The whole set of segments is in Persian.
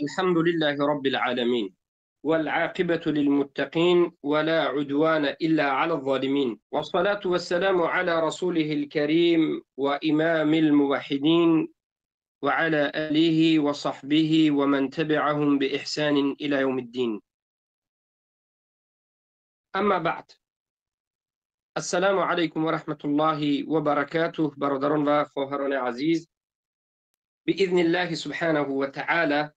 الحمد لله رب العالمين والعاقبة للمتقين ولا عدوان إلا على الظالمين والصلاة والسلام على رسوله الكريم وإمام الموحدين وعلى آله وصحبه ومن تبعهم بإحسان إلى يوم الدين. أما بعد، السلام عليكم ورحمة الله وبركاته. برادران و خواهران عزیز، بإذن الله سبحانه وتعالى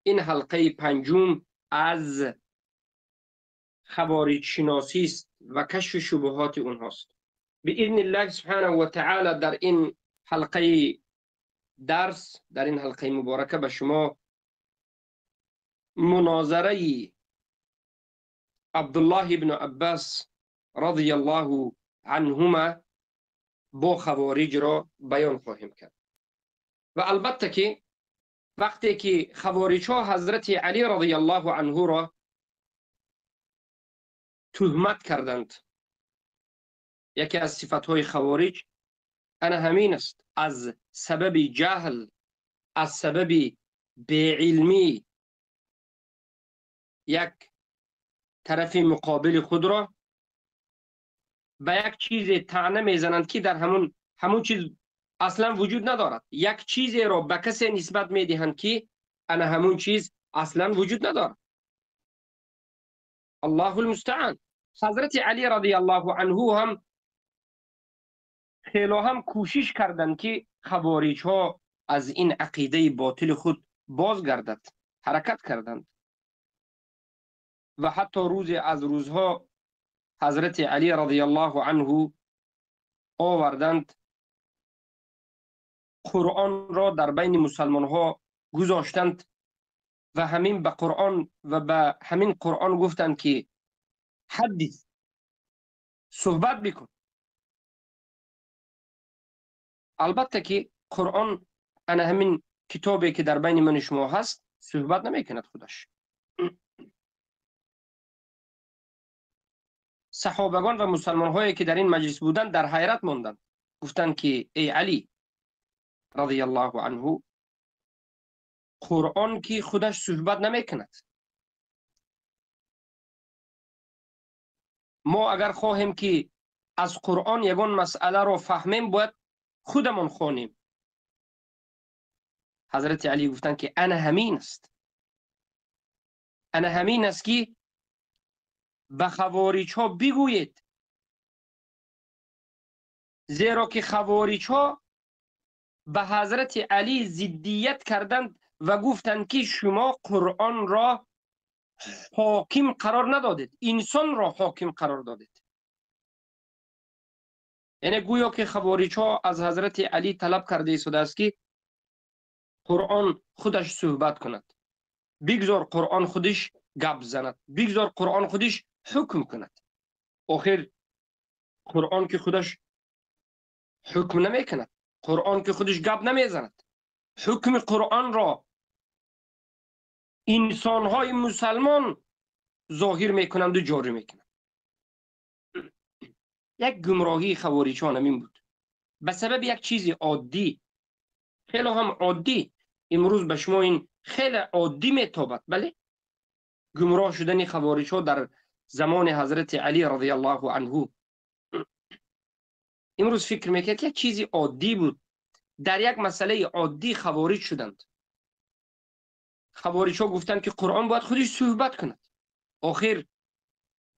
این حلقه پنجم از خوارج شناسی است و کشف شبهات اونهاست. بإذن الله سبحانه و تعالی در این حلقه درس، در این حلقه مبارکه به شما مناظره عبدالله ابن عباس رضی الله عنهما با خوارج را بیان خواهیم کرد. و البته که وقتی که خوارج ها حضرت علی رضی الله عنه را تهمت کردند، یکی از صفت های خوارج انا همین است: از سبب جهل، از سبب بی‌علمی یک طرف مقابل خود را به یک چیز طعنه میزنند که در همون چیز اصلا وجود ندارد. یک چیزی را به کسی نسبت میدهند که انا همون چیز اصلا وجود ندارد. الله المستعان. حضرت علی رضی الله عنه هم خیلی هم کوشش کردند که خوارج ها از این عقیده باطل خود بازگردد، حرکت کردند و حتی روز از روزها حضرت علی رضی الله عنه آوردند قرآن را در بین مسلمان ها گذاشتند و همین به قرآن و به همین قرآن گفتند که حدیث صحبت بکن. البته که قرآن انا همین کتابی که در بین من شما هست صحبت نمیکند خودش. صحابگان و مسلمان هایی که در این مجلس بودند در حیرت ماندند، گفتند که ای علی رضی الله عنه، قرآن که خودش صحبت نمیکند. ما اگر خواهیم که از قرآن یگان مسئله را فهمیم باید خودمون خوانیم. حضرت علی گفتند که انا همین است، انا همین است که به خوارج ها بگویید، زیرا که خوارج ها به حضرت علی ضدیت کردند و گفتند که شما قرآن را حاکم قرار ندادید، انسان را حاکم قرار دادید. یعنی گویا که خوارج ها از حضرت علی طلب کرده شده است که قرآن خودش صحبت کند، بگذار قرآن خودش گپ زند، بگذار قرآن خودش حکم کند. آخر قرآن که خودش حکم نمی کند، قرآن که خودش گپ نمی زند، حکم قرآن را انسان های مسلمان ظاهر می کنند و جاری می کنند. یک گمراهی خوارج ها همین بود. به سبب یک چیز عادی، خیلی هم عادی، امروز به شما این خیلی عادی میتابد. بله، گمراه شدن خوارج ها در زمان حضرت علی رضی الله عنه امروز فکر میکرد که یک چیز عادی بود. در یک مسئله عادی خوارج شدند. خوارج ها گفتند که قرآن باید خودش صحبت کند. آخر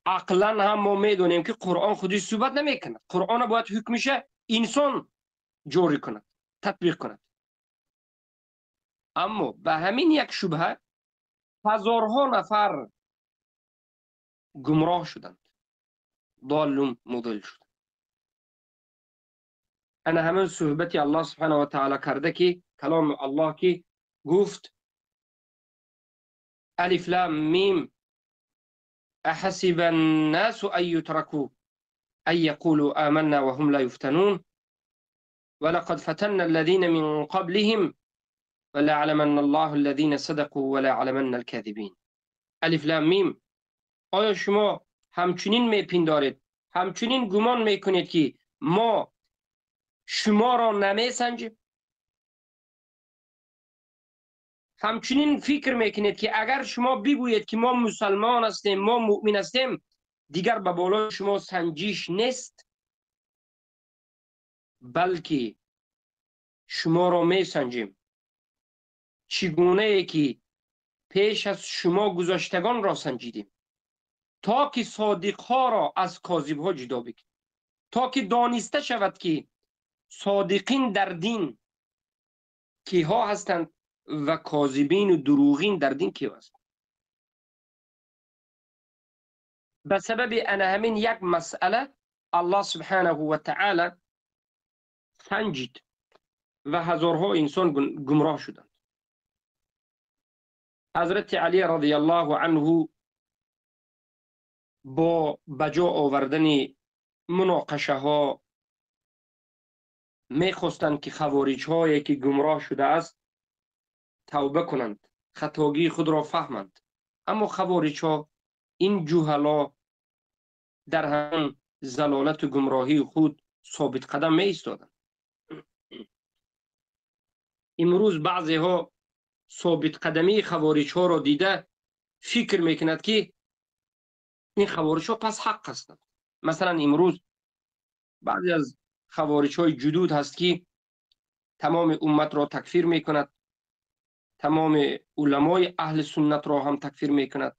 عقلا هم ما میدونیم که قرآن خودش صحبت نمیکند. قرآن باید حکمش انسان جاری کند، تطبیق کند. اما به همین یک شبهه هزارها نفر گمراه شدند، ضال مضل شدند. انا همین صحبت الله سبحانه و تعالی کرده که کلام الله که گفت الف لام میم احسب الناس ان يتركوا ان يقولوا آمنا وهم لا يفتنون ولقد فتنا الذين من قبلهم وليعلمن الله الذين صدقوا وليعلمن الكاذبين. الف لام میم. آیا شما همچنین میپندارید، همچنین گمان میکنید که ما شما را نمیسنجیم؟ همچنین فکر میکنید که اگر شما بگویید که ما مسلمان هستیم، ما مؤمن هستیم، دیگر به بالای شما سنجش نیست، بلکه شما را می سنجیم چگونه ای که پیش از شما گذشتگان را سنجیدیم، تا که صادق ها را از کاذب ها جدا بکنیم، تا که دانسته شود که صادقین در دین کیها هستند و کاذبین و دروغین در دین کیها هستند. به سبب همین یک مسئله الله سبحانه و تعالی سنجید و هزارها انسان گمراه شدند. حضرت علی رضی الله عنه با بجا آوردن مناقشه ها میخواستند که خوارج هایی که گمراه شده است توبه کنند، خطاگی خود را فهمند، اما خوارج ها این جهلا در هم ضلالت و گمراهی خود ثابت قدم می ایستادند. امروز بعضی ها ثابت قدمی خوارج ها را دیده فکر میکند که این خوارج ها پس حق هستند. مثلا امروز بعضی از خوارج های جدود هست که تمام امت را تکفیر میکند، تمام علمای اهل سنت را هم تکفیر میکند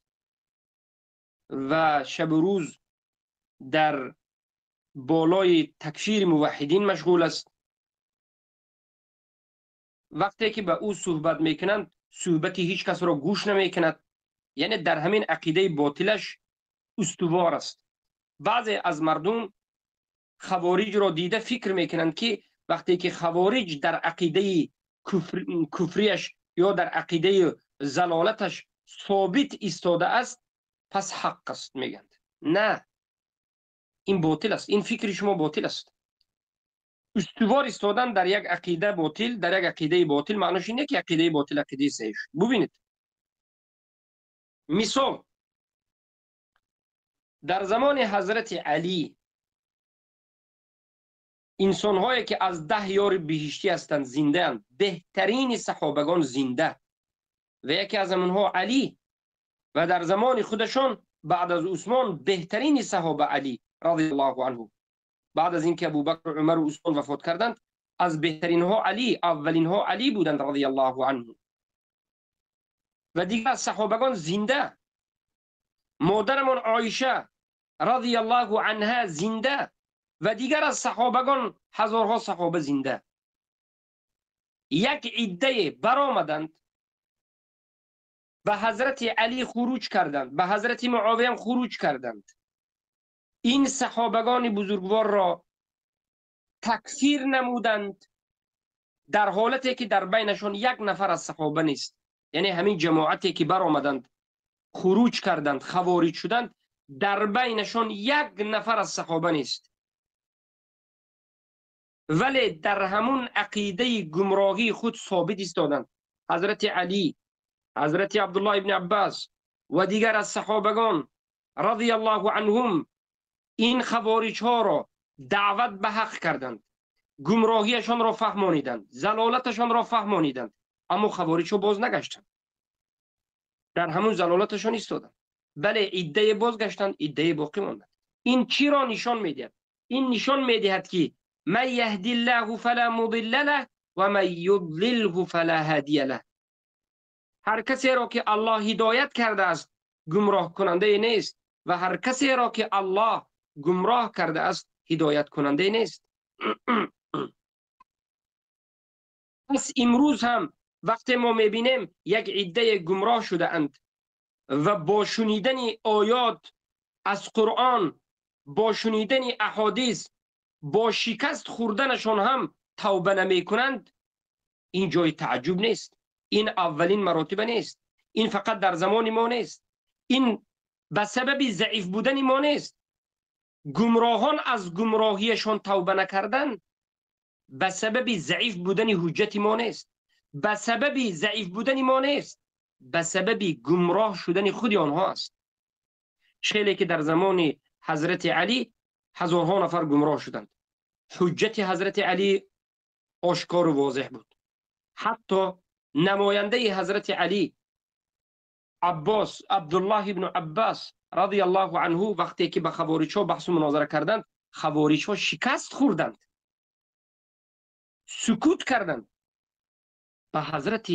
و شب و روز در بالای تکفیر موحدین مشغول است. وقتی که به او صحبت میکنند صحبتی هیچ کس را گوش نمیکند، یعنی در همین عقیده باطلش استوار است. بعضی از مردم خوارج را دیده فکر میکنند که وقتی که خوارج در عقیده کفریش یا در عقیده ضلالتش ثابت ایستاده است پس حق است. میگند نه، این باطل است، این فکر شما باطل است. استوار ایستادن در یک عقیده باطل، در یک عقیده باطل معنیش اینه که عقیده باطل عقیده صحیح است. ببینید مثال در زمان حضرت علی انسان هایی که از 10 یار بهشتی هستند زنده اند، بهترین صحابگان زنده و یکی از آنها علی، و در زمان خودشان بعد از عثمان بهترین صحابه علی رضی الله عنه، بعد از اینکه ابوبکر و عمر و عثمان وفات کردند از بهترین ها علی، اولین ها علی بودند رضی الله عنه. و دیگر از صحابگان زنده، مادرمون عایشه رضی الله عنها زنده و دیگر از صحابگان هزارها صحابه زنده. یک عده برآمدند به حضرت علی خروج کردند، به حضرت معاویه هم خروج کردند. این صحابگان بزرگوار را تکفیر نمودند در حالتی که در بینشان یک نفر از صحابه نیست. یعنی همین جماعتی که برآمدند خروج کردند خوارج شدند در بینشان یک نفر از صحابه نیست، ولی در همون عقیده گمراهی خود ثابت ایستادند. حضرت علی، حضرت عبدالله ابن عباس و دیگر از صحابگان رضی الله عنهم این خوارج ها را دعوت به حق کردند، گمراهیشان را فهمانیدند، ضلالتشان را فهمانیدند، اما خوارج ها باز نگشتند، در همون ضلالتشان ایستادند. بله عده بازگشتند، عده باقی ماندند. این چی را نشان میدهد؟ این نشان میدهد که من یهدی الله فلا مضل له و من یضلله فلا هادی له. هر کسی را که الله هدایت کرده است گمراه کننده نیست و هر کسی را که الله گمراه کرده است هدایت کننده نیست. پس امروز هم وقتی ما میبینیم یک عده گمراه شده اند و با شنیدن آیات از قرآن، با شنیدن احادیث، با شکست خوردنشان هم توبه نمی کنند، این جای تعجب نیست. این اولین مراتب نیست، این فقط در زمان ما نیست، این به سبب ضعیف بودن ما نیست. گمراهان از گمراهیشان توبه نکردن به سبب ضعیف بودن حجت ما نیست، به سبب ضعیف بودن ما نیست، به سبب گمراه شدن خود آنها است. خیلی که در زمان حضرت علی هزارها نفر گمراه شدند، حجت حضرت علی آشکار و واضح بود. حتی نماینده حضرت علی عباس عبدالله ابن عباس رضی الله عنه وقتی که به خوارج ها بحث و مناظره کردند، خوارج ها شکست خوردند، سکوت کردند. به حضرت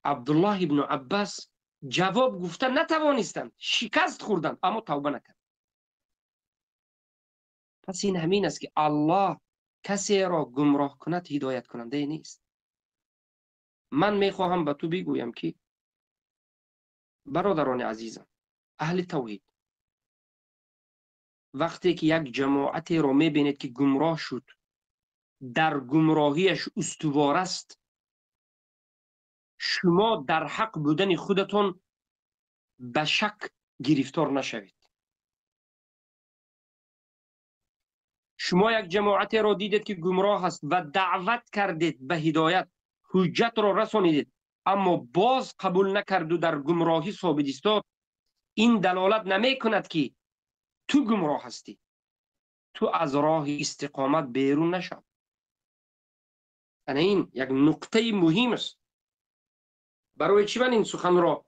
عبدالله ابن عباس جواب گفتن نتوانستند، شکست خوردند، اما توبه نکرد. پس این همین است که الله کسی را گمراه کند هدایت کننده نیست. من میخواهم به تو بگویم که برادران عزیزم، اهل توحید، وقتی که یک جماعتی را میبینید که گمراه شد، در گمراهیش استوار است، شما در حق بودن خودتون به شک گرفتار نشوید. شما یک جماعتی را دیدید که گمراه است و دعوت کردید به هدایت، حجت را رسانیدید، اما باز قبول نکرد و در گمراهی ثابت ایستاد، این دلالت نمی کند که تو گمراه هستی. تو از راه استقامت بیرون نشو. یعنی این یک نقطه مهم است. برای چی من این سخن را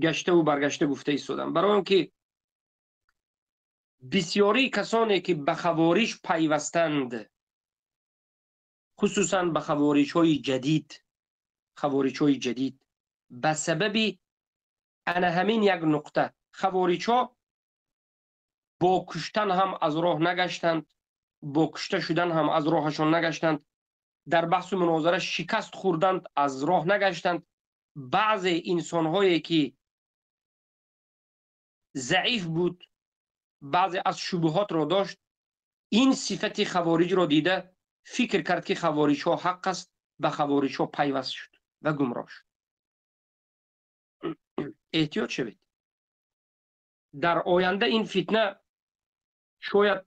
گشته و برگشته گفته ایستادم؟ برای اینکه بسیاری کسانی که به خوارج پیوستند، خصوصا به خوارج‌های جدید، به سبب انا همین یک نقطه، خوارج‌ها با کشتن هم از راه نگشتند، با کشته شدن هم از راهشان نگشتند، در بحث و مناظره شکست خوردند، از راه نگشتند. بعض انسان‌هایی که ضعیف بود، بعضی از شبهات را داشت، این صفت خوارج را دیده فکر کرد که خوارج ها حق است، به خوارج ها پیوست شد و گمراه شد. احتیاط شوید. در آینده این فتنه شاید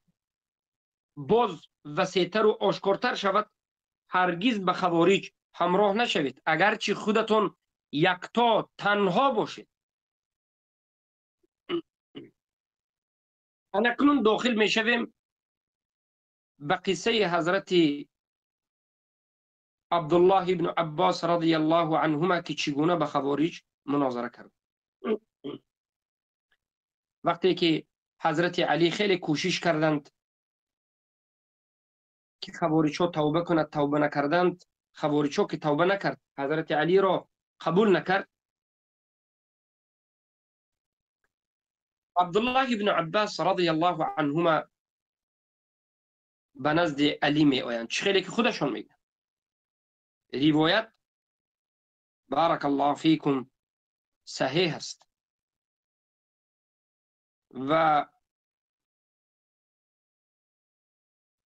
باز وسیع‌تر و آشکارتر شود. هرگز به خوارج همراه نشوید، اگرچه خودتون یکتا تنها باشید. اکنون داخل می شویم به قصه حضرت عبدالله ابن عباس رضی الله عنهما که چگونه به خوارج مناظره کرد. وقتی که حضرت علی خیلی کوشش کردند که خوارج ها توبه کند، توبه نکردند. خوارج ها که توبه نکرد، حضرت علی را قبول نکرد. عبدالله ابن عباس رضی الله عنهما به نزد علی می آیند، چه خیلی که خودشان میگن. روایت بارک الله فیکم صحیح است و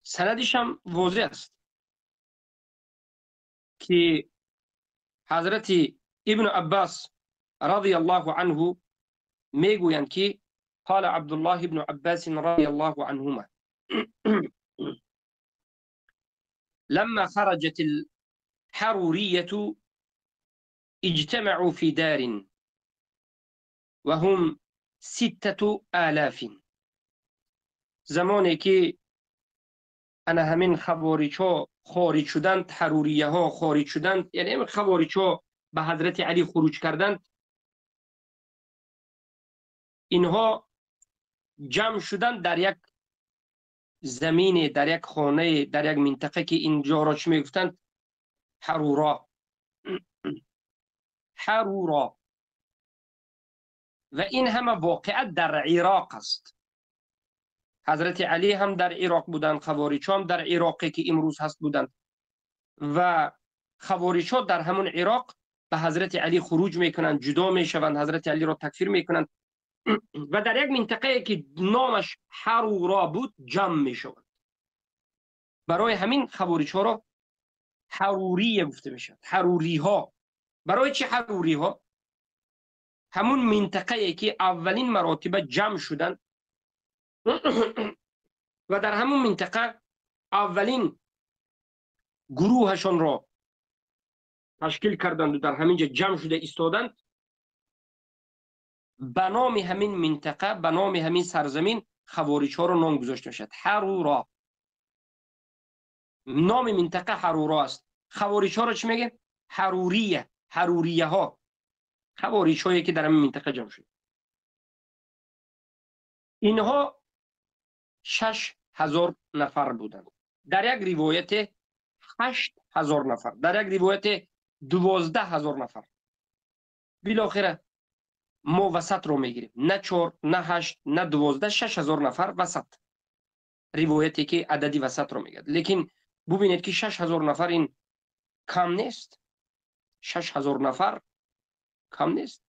سندش هم واضح است که حضرت ابن عباس رضی الله عنه میگویند که قال عبدالله ابن عباس رضی الله عنهما لما خرجت الحرورية اجتمعوا في دار وهم 6000. زمانی که انا همین خوارج ها خارج شدند، حروریه ها خارج شدند، یعنی همین خوارج ها به حضرت علی خروج کردند، اینها جمع شدند در یک زمین، در یک خانه، در یک منطقه که اینجا را چی میگفتند؟ حرورا. حرورا. و این همه واقعیت در عراق است. حضرت علی هم در عراق بودند، خوارج هم در عراقی که امروز هست بودند و خوارج ها در همون عراق به حضرت علی خروج میکنند، جدا میشوند، حضرت علی را تکفیر میکنند و در یک منطقه که نامش حرورا بود جمع میشوند. برای همین خوارج ها را حروریه گفته میشد. حروری ها. برای چه حروری ها؟ همون منطقه که اولین مراتب جمع شدند و در همون منطقه اولین گروهشان را تشکیل کردند و در همینجا جمع شده ایستادند. به نام همین منطقه، به نام همین سرزمین خوارج ها را نام گذاشته میشد. حرورا. نام منطقه حرورا است. خوارج ها را چی میگن؟ حروریه. حروریه ها، خوارج هایی که در این منطقه جمع شد، اینها 6000 نفر بودند. در یک روایت 8000 نفر، در یک روایت 12000 نفر. بالاخره ما وسط رو میگیریم، نه 4 نه 8 نه 12، 6000 نفر وسط. روایتی که عددی وسط رو میگه. لیکن ببینید که 6000 نفر این کم نیست. 6000 نفر کم نیست.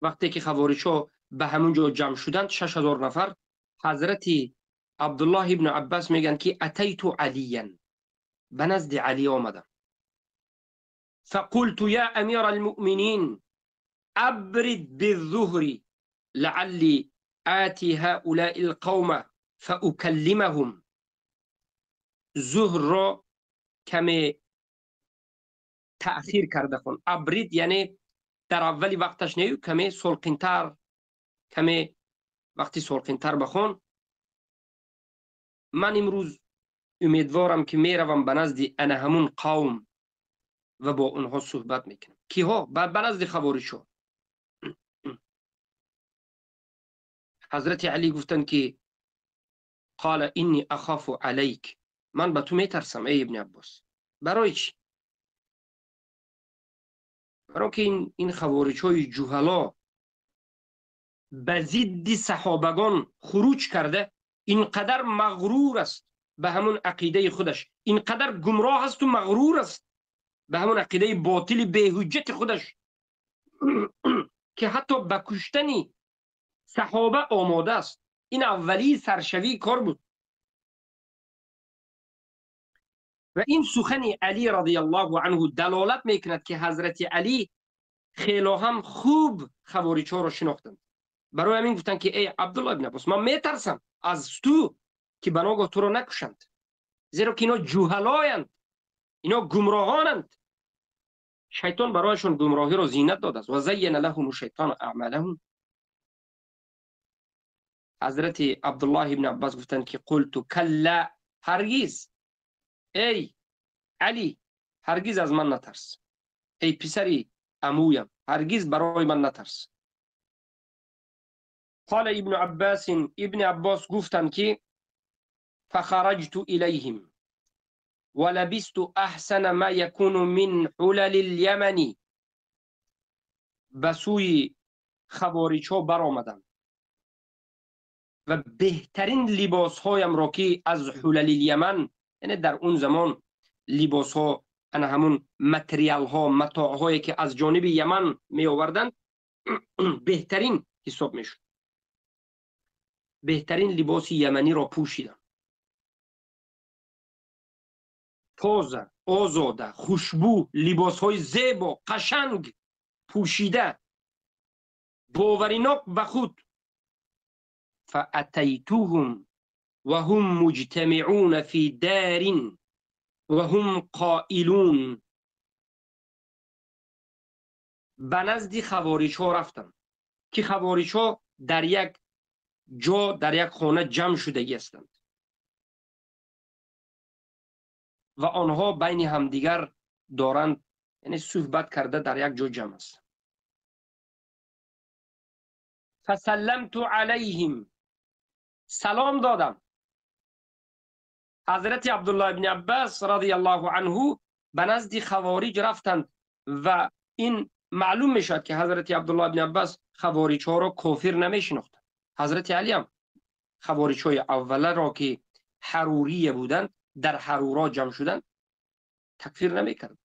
وقتی که خوارج‌ها به همون جا جمع شدند 6000 نفر، حضرت عبدالله ابن عباس میگن که اتیت علیا، به نزد علی آمدم. فقلت یا امیر المؤمنین ابرد بالظهر لعلی آتی هؤلاء القوم فاکلمهم. ظهر را کمی تأخیر کرده کن. ابرد یعنی در اولی وقتش نیو، کمی سلقینتر، کمی وقتی سلقینتر بخون. من امروز امیدوارم که میروم به نزد انا همون قوم و با اونها صحبت میکنم. کیها؟ به نزد خوارج‌ها. حضرت علی گفتن که قال اینی اخاف علیک، من به تو میترسم ای ابن عباس. برای چی؟ برای که این خوارج‌های جهلا به ضد صحابگان خروج کرده، اینقدر مغرور است به همون عقیده خودش، اینقدر گمراه است و مغرور است به همون عقیده باطل بی‌حجت خودش که حتی به کشتن صحابه آماده است. این اولی سرشوی کار بود. و این سخن علی رضی الله عنه دلالت میکند که حضرت علی خیلی هم خوب خوارج‌ها را شناختند. برای همین گفتن که ای عبدالله ابن عباس، من میترسم از تو که بناگاه تو را نکشند، زیرا که اینا جوهلایند، اینا گمراهانند. شیطان برایشون گمراهی را زینت داده است. و زین لهم الشیطان اعمالهم. حضرت عبدالله ابن عباس گفتند که قلت کلا، هرگز ای علی هرگز از من نترس، ای پسری عمویم هرگز برای من نترس. قال ابن عباس گفتند که فخرجت الیهم ولبست احسن ما یکون من حلل الیمنی. به سوی خوارج‌ها برآمدم و بهترین لباس هایم را که از حلل الیمن، یعنی در اون زمان لباس ها انا همون متریال ها، متاع هایی که از جانب یمن می آوردند بهترین حساب می شد. بهترین لباس یمنی را پوشیدم. تازه، آزاده، خوشبو، لباس های زیبا، قشنگ پوشیده، باوریناک به خود. فاتیتوهم وهم مجتمعون فی دار وهم قائلون. به نزد خوارج ها رفتم که خوارج ها در یک جا، در یک خانه جمع شده هستند و آنها بین همدیگر دارند، یعنی صحبت کرده در یک جا جمع است. فسلمت علیهم، سلام دادم. حضرت عبدالله ابن عباس رضی الله عنه به نزد خوارج رفتند و این معلوم می شد که حضرت عبدالله ابن عباس خوارج ها را کافر نمی شناختند. حضرت علی هم خوارج های اوله را که حروریه بودند، در حرورا جمع شدند، تکفیر نمی کرد.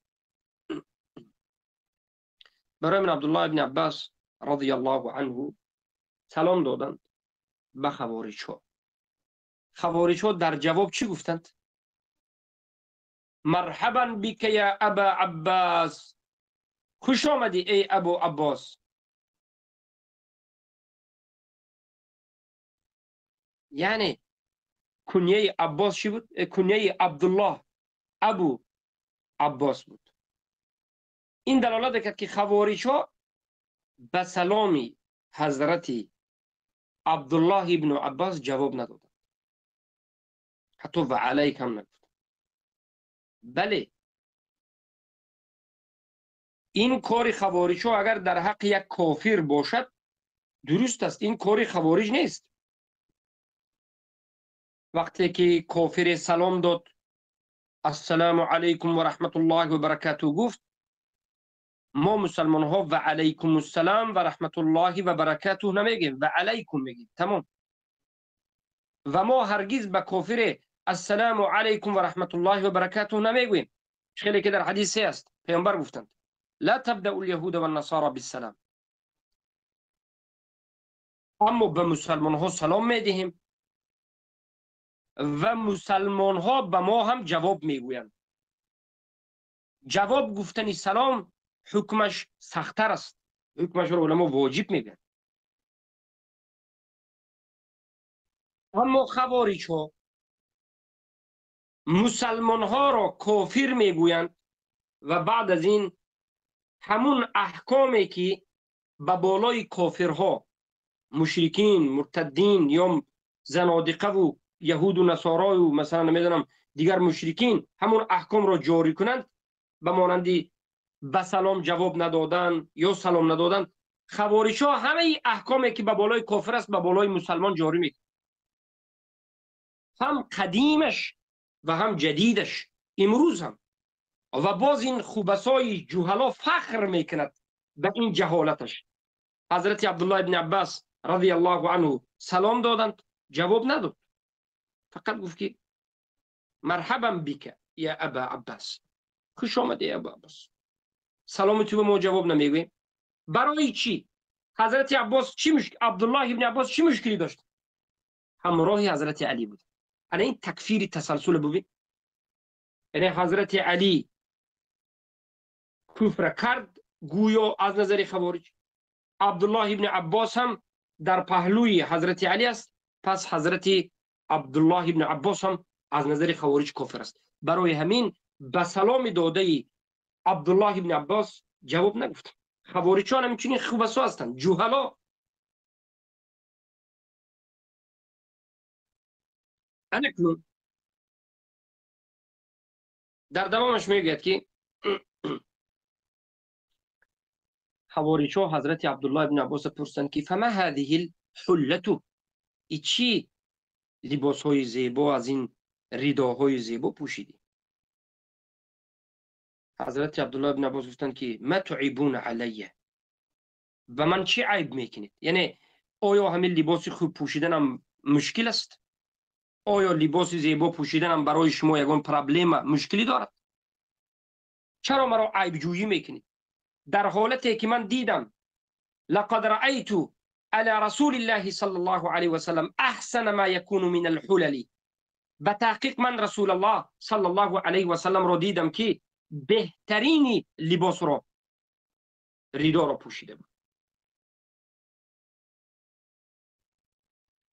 برای من عبدالله ابن عباس رضی الله عنه سلام دادند به خوارج ها. خوارج ها در جواب چی گفتند؟ مرحبا بک یا ابا عباس، خوش آمدی ای ابو عباس. یعنی کنیه عباس چی بود؟ کنیه عبدالله ابو عباس بود. این دلالت کرد که خوارج ها به سلامی حضرت عبدالله ابن عباس جواب ندادند، حتی و علیک هم نگفت. بله، این کار خوارج ها اگر در حق یک کافر باشد درست است، این کار خوارج نیست. وقتی که کافر سلام داد السلام علیکم و رحمت الله و برکاته گفت، ما مسلمان ها و علیکم السلام و رحمت الله و برکاته نمیگیم، و علیکم میگیم. تمام. و ما هرگز به کافر السلام علیکم و رحمت الله و برکاته نمیگویم. خیلی که در حدیث است پیامبر گفتند لا تبدأ اليهود والنصارى بالسلام. اما به مسلمان ها سلام میدهیم و مسلمان ها به ما هم جواب میگویند. جواب گفتن سلام حکمش سخت‌تر است، حکمش رو علما واجب میگن. اما خوارج ها مسلمان ها را کافر میگویند و بعد از این همون احکامی که به بالای کافرها، مشرکین، مرتدین یا زنادقه و یهود و نصارا و مثلا نمیدونم دیگر مشرکین همون احکام را جاری کنند، به مانندی به سلام جواب ندادن یا سلام ندادن، خوارج ها همه احکامی که به بالای کافر است به بالای مسلمان جاری میکنند، هم قدیمش و هم جدیدش، امروز هم. و باز این خوبسای جهلا فخر میکند به این جهالتش. حضرت عبدالله ابن عباس رضی الله عنه سلام دادند، جواب نداد، فقط گفت که مرحبا بک یا ابا عباس، خوش آمده ابا عباس. سلام تو به ما جواب نمیگویم. برای چی؟ حضرت عباس عبدالله ابن عباس چی مشکلی داشت؟ همراه حضرت علی بود. انا این تکفیر تسلسل ببین، یعنی حضرت علی کفر کرد گویا از نظر خوارج، عبدالله ابن عباس هم در پهلوی حضرت علی است، پس حضرت عبدالله ابن عباس هم از نظر خوارج کافر است. برای همین به سلام داده عبدالله ابن عباس جواب نگفت. خوارجان هم چنین خوبسا هستند، جهلا. اکنون در دوامش میگوید که خوارجها حضرت عبدالله ابن عباس پرسیدند که فما هذه الحلة، ای چی لباس های زیبا از این رداهای زیبا پوشیدی؟ حضرت عبدالله ابن عباس گفتند که ما تعیبون علیه، و من چی عیب میکنید؟ یعنی آیا همین لباس خوب پوشیدن هم مشکل است؟ آیا لباس زیبا پوشیدن هم برای شما یگان پرابلم مشکلی دارد؟ چرا مرا عیب جویی میکنید؟ در حالتی که من دیدم لقد رأيت على رسول الله صلی الله علیه و سلم احسن ما يكون من الحلل، به تحقیق من رسول الله صلی الله علیه و سلم را دیدم که بهترین لباس را، ردا را پوشیده بود.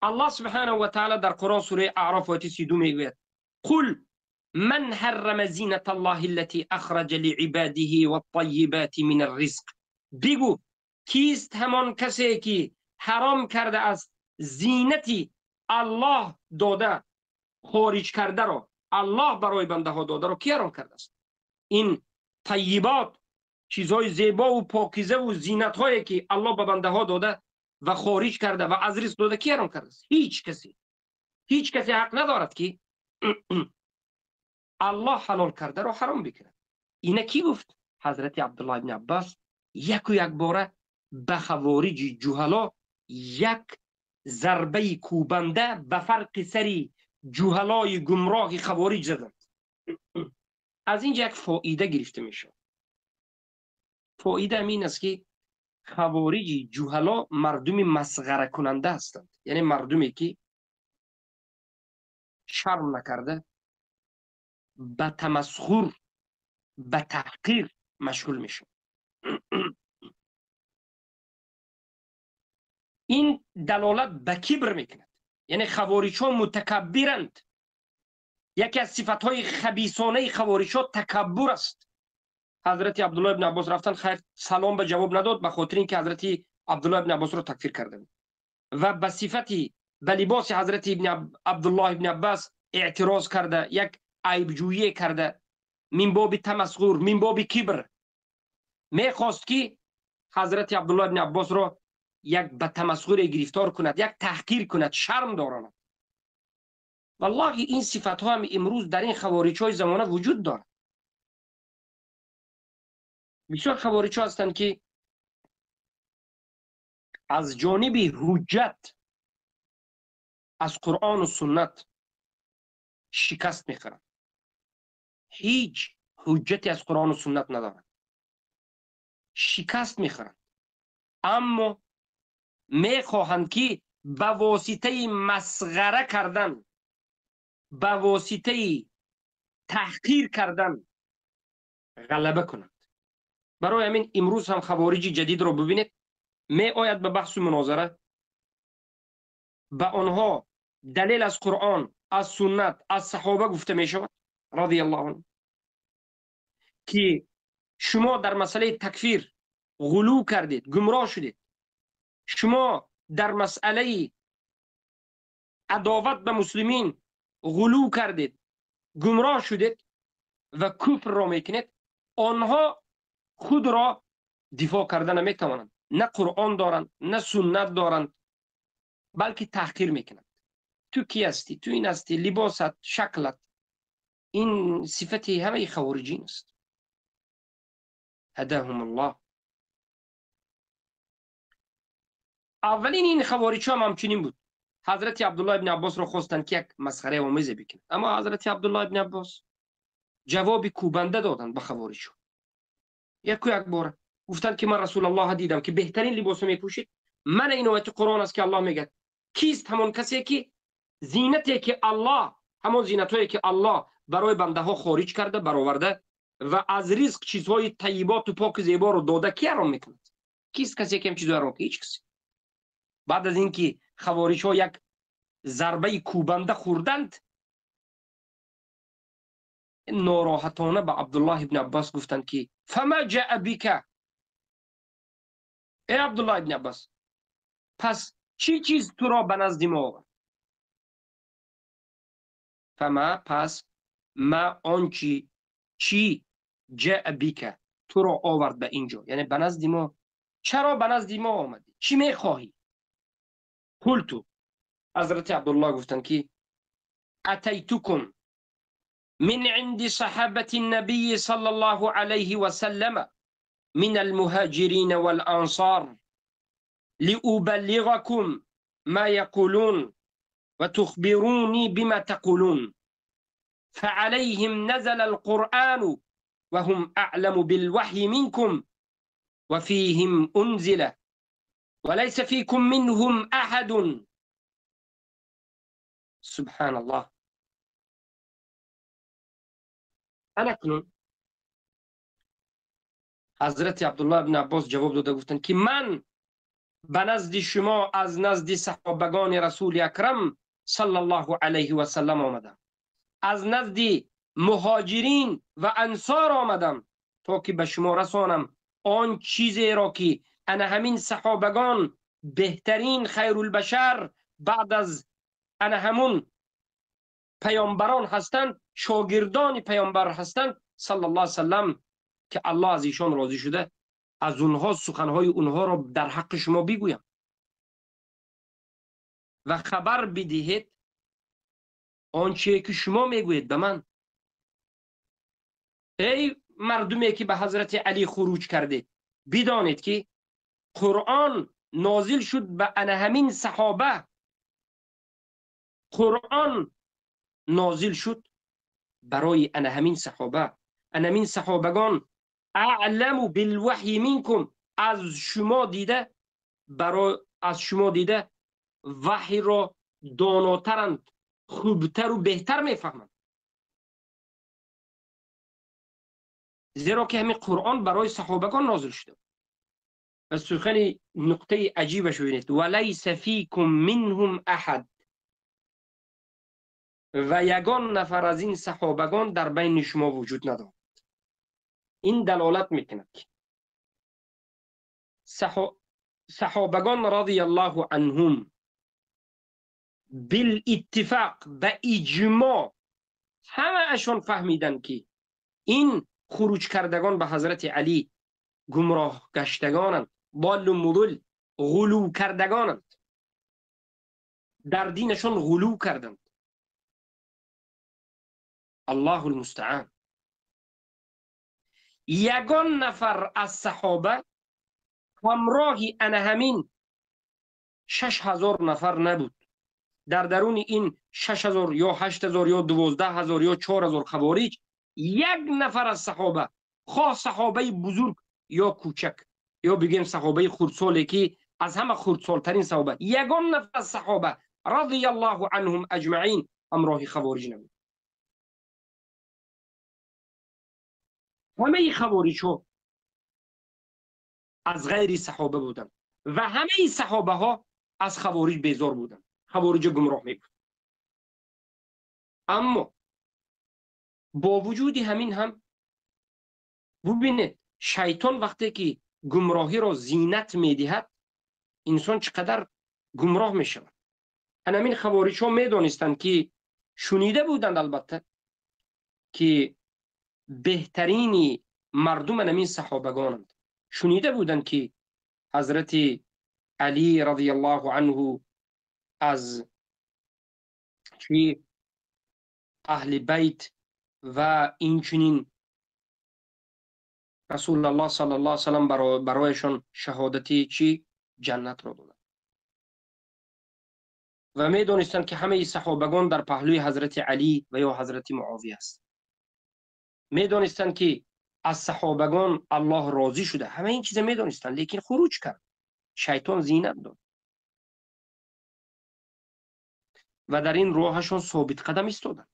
الله سبحانه و تعالی در قرآن سوره اعراف آیه 32 میگوید قل من حرم زینة الله التي اخرج لعباده والطیبات من الرزق، بگو کیست همان کسی که حرام کرده از زینتی الله داده، خارج کرده را الله برای بنده ها داده را کی حرام کرده است؟ این طیبات، چیزهای زیبا و پاکیزه و زینت هایی که الله به بنده ها داده و خارج کرده و از رزق داده کی حرام کرده است؟ هیچ کسی حق ندارد که الله حلال کرده رو حرام بکنه. اینه کی گفت؟ حضرت عبدالله ابن عباس یک و یک باره به خوارج جهلا یک ضربه کوبنده به فرق سری جهلای گمراه خوارج زدند. از اینجا یک فایده گرفته میشه. فایده این است که خوارج جهلا مردم مسخره کننده هستند، یعنی مردمی که شرم نکرده به تمسخر، به تحقیر مشغول میشه. این دلالت به کبر میکند، یعنی خوارج ها متکبرند. یکی از صفت های خبیثانه خوارج ها تکبر است. حضرت عبدالله ابن عباس رفتن خیر سلام به جواب نداد به خاطر اینکه حضرت عبدالله ابن عباس رو تکفیر کرده بود و به صفتی به لباس حضرت عبدالله ابن عباس اعتراض کرده، یک عیب جویی کرده من باب تمسخر، من باب کبر. میخواست که حضرت عبدالله ابن عباس را یک به تمسخر گرفتار کند، یک تحقیر کند، شرم داراند. والله این صفت ها هم امروز در این خوارج های زمانه وجود دارد. بسیار خوارج ها هستند که از جانب حجت از قرآن و سنت شکست میخورند. هیچ حجتی از قرآن و سنت ندارند، شکست میخورند. اما میخواهند که به واسطه مسخره کردن، به واسطه تحقیر کردن غلبه کنند. برای همین امروز هم خوارج جدید رو ببینید، می آید به بحث و مناظره، به آنها دلیل از قرآن، از سنت، از صحابه گفته می شود رضی الله عنه که شما در مسئله تکفیر غلو کردید، گمراه شدید. شما در مسئله عداوت به مسلمین غلو کردید، گمراه شدید و کفر را میکنید. آنها خود را دفاع کردن نمیتوانند، نه قرآن دارند نه سنت دارند، بلکه تحقیر میکنند. تو کی هستی؟ تو این هستی؟ لباست، شکلت. این صفت همه خوارجین است. هداهم الله. اولین این خوارج هم همچنین بود. حضرت عبدالله ابن عباس را خواستند که یک مسخره آمیز بکنند، اما حضرت عبدالله ابن عباس جواب کوبنده دادند به خوارج. یک بار گفتند که من رسول الله دیدم که بهترین لباس میپوشید. من این آیت قرآن است که الله میگه کیست همون کسی که زینتی که الله، همون زینتایی که الله برای بنده ها خارج کرده، برآورده و از رزق چیزهای طیبات و پاک زیبا رو داده، کی حرام میکند؟ کیست کسی که این چیزا حرام؟ هیچ کسی. بعد از اینکه خوارج ها یک ضربه کوبنده خوردند، ناراحتانه به عبدالله ابن عباس گفتند که فما جاء بک، ای عبدالله ابن عباس، پس چی چیز تو را به نزد ما آورد؟ فما، پس، ما آنچی، چی، جاء بک، تو را آورد به اینجا، یعنی به نزد ما. چرا به نزد ما آمدی؟ چی میخواهی؟ قلتو، حضرت عبدالله گفتند که اتیتکم من عند صحابة النبي صلى الله عليه وسلم من المهاجرين والأنصار لأبلغكم ما يقولون وتخبروني بما تقولون فعليهم نزل القرآن وهم أعلم بالوحي منكم وفيهم أنزل وليس فيكم منهم أحد. سبحان الله. الأکنون حضرت عبدالله بن عباس جواب داده گفتند که من به نزد شما از نزد صحابگان رسول اکرم صلی الله علیه و سلم آمدم، از نزد مهاجرین و انصار آمدم تا که به شما رسانم آن چیزی را که انا همین صحابگان بهترین خیر البشر بعد از انا همون پیامبران هستند، شاگردان پیامبر هستند صلی الله علیه و سلم، که الله از ایشان راضی شده، از اونها سخنهای اونها را در حق شما بگویم و خبر بدهید آنچه که شما میگویید به من. ای مردمی که به حضرت علی خروج کرده، بدانید که قرآن نازل شد به انا همین صحابه. قرآن نازل شد برای انا همین صحابه. انا همین صحابگان اعلم بالوحی منکم، از شما دیده، برای از شما دیده وحی را داناترند، خوبتر و بهتر میفهمند، زیرا که همین قرآن برای صحابگان نازل شده. از سخن نقطه عجیبش ببینید، ولیس فیکم منهم احد، و یگان نفر از این صحابگان در بین شما وجود ندارد. این دلالت میکند که صحابگان رضی الله عنهم بالاتفاق، به اجماع، همه اشون فهمیدن که این خروج کردگان به حضرت علی گمراه گشتگانند، ضال مضل، غلو کردگانند، در دینشون غلو کردند. الله المستعان. یگان نفر از صحابه همراهی انا همین 6000 نفر نبود. در درون این 6000 یا 8000 یا 12000 یا 4000 خوارج، یک نفر از صحابه، خواه صحابه بزرگ یا کوچک یا بگیم صحابه خردسالی که از همه خردسالترین صحابه، یگان نفر از صحابه رضی الله عنهم اجمعین همراه خوارج نبود. همه خوارج ها از غیر صحابه بودند و همه صحابه ها از خوارج بیزار بودند، خوارج گمراه میگفت. اما با وجود همین هم ببینید شیطان وقتی که گمراهی را زینت میدهد، انسان چقدر گمراه میشود. همین خوارج ها میدانستند که شنیده بودند البته که بهترین مردم همین صحابگانند، شنیده بودند که حضرت علی رضی الله عنه از چی اهل بیت و اینچنین رسول الله صلی الله علیه وسلم برایشان شهادتی چی جنت را دادند و می دانستند که همه صحابگان در پهلوی حضرت علی و یا حضرت معاویه است. می دانستند که از صحابگان الله راضی شده، همه این چیزا می دانستند، لیکن خروج کرد، شیطان زینت داد و در این راهشون ثابت قدم ایستادند،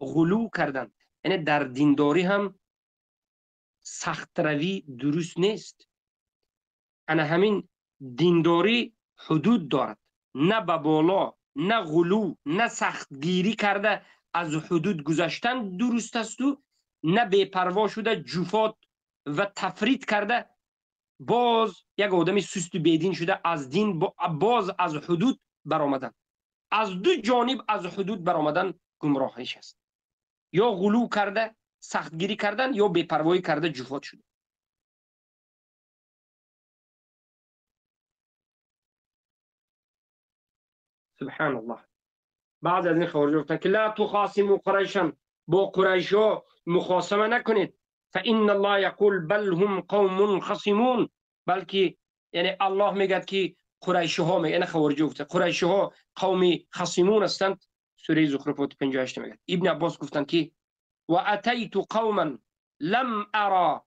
غلو کردند. یعنی در دینداری هم سخت روی درست نیست. انا همین دینداری حدود دارد، نه به بالا، نه غلو، نه سختگیری کرده از حدود گذشتن درست است و نه بی‌پروا شده جفات و تفرید کرده باز یک آدمی سست و بیدین شده از دین باز از حدود برآمدن. از دو جانب از حدود برآمدن گمراهیش است، یا غلو کرده سختگیری کردن یا بی‌پروایی کرده جفات شده. سبحان الله. بعض از این خوارج گفتن که لا تخاصموا قریشا، با قریش ها مخاصمه نکنید، فان الله یقول بل هم قوم خصمون، بلکه یعنی الله میگه که قریش ها، یعنی خوارج گفته قریش ها قومی خصمون هستند. سوره زخرف 58 میگه. ابن عباس گفتن که و اتیت قوما لم ارى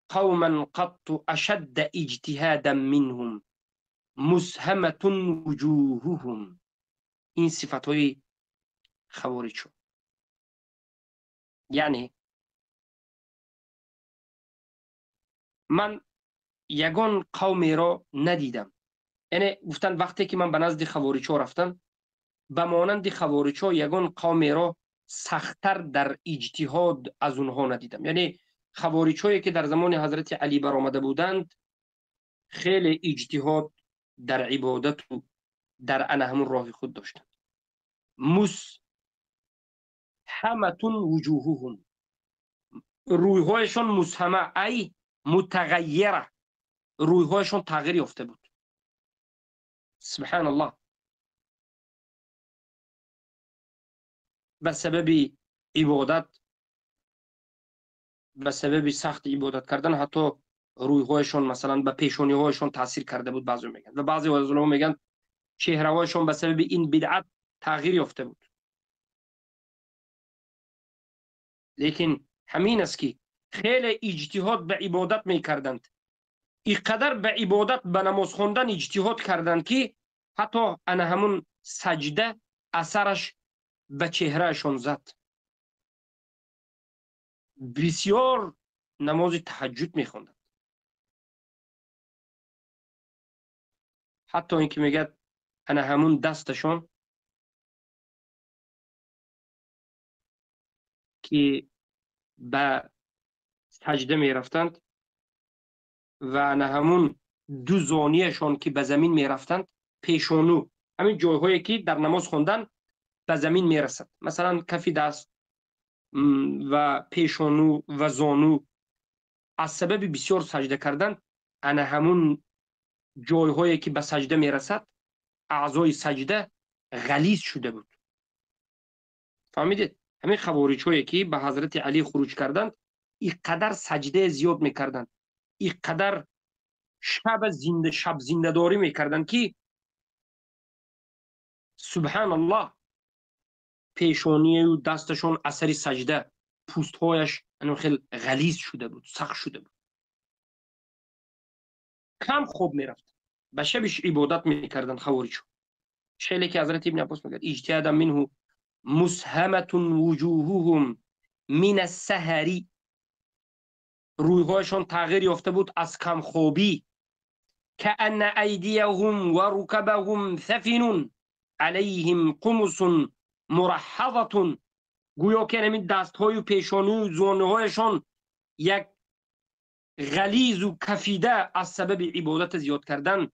قوما قط اشد اجتهادا منهم مسهمه وجوههم. این صفت های خوارج شد. یعنی من یگان قومی را ندیدم، یعنی گفتن وقتی که من به نزد خوارج ها رفتم، به مانند خوارج ها یگان قومی را سختتر در اجتهاد از اونها ندیدم. یعنی خوارج هایی که در زمان حضرت علی برآمده بودند خیلی اجتهاد در عبادت و در انا همون راه خود داشتند. مسهمتون وجوههم، رویهایشان مسهمه ای متغیره، رویهایشان تغییر یافته بود. سبحان الله. به سبب عبادت، به سبب سخت عبادت کردن، حتی رویهایشان مثلا به پیشانی هایشان تاثیر کرده بود بعضی میگن، و بعضی از اونها میگن چهره هایشان به سبب این بدعت تغییر یافته بود. لیکن همین است که خیلی اجتهاد به عبادت میکردند، اینقدر به عبادت به نماز خواندن اجتهاد کردند که حتی انا همون سجده اثرش به چهرهشان زد. بسیار نماز تهجد میخواندند، حتی اینکه میگه انا همون دستشان که به سجده میرفتند و انا همون دو زانیشان که به زمین میرفتند، پیشانو، همین جایهایی که در نماز خواندن به زمین میرسد، مثلا کف دست و پیشانو و زانو از سبب بسیار سجده کردن انا همون جایهایی که به سجده میرسد اعضای سجده غلیظ شده بود. فهمیدید؟ همین خوارج‌هایی که به حضرت علی خروج کردند اینقدر سجده زیاد میکردند، اینقدر شب زنده داری میکردند که سبحان الله پیشانی و دستشون اثر سجده، پوستهایش خیلی غلیظ شده بود، سخت شده بود. کم خوب میرفت، به شبش عبادت میکردن خوارج. شیلی که حضرت ابن عباس میگه اجتهاد منه مسهمه وجوههم من السهر، رویهایشان تغییر یافته بود از کم خوابی. کأن ایدیهم و رکبهم ثفن علیهم قمص مرحضه، گویا که همین دستهای و پیشانی و زانوهایشان یک غلیظ و کفیده از سبب عبادت زیاد کردن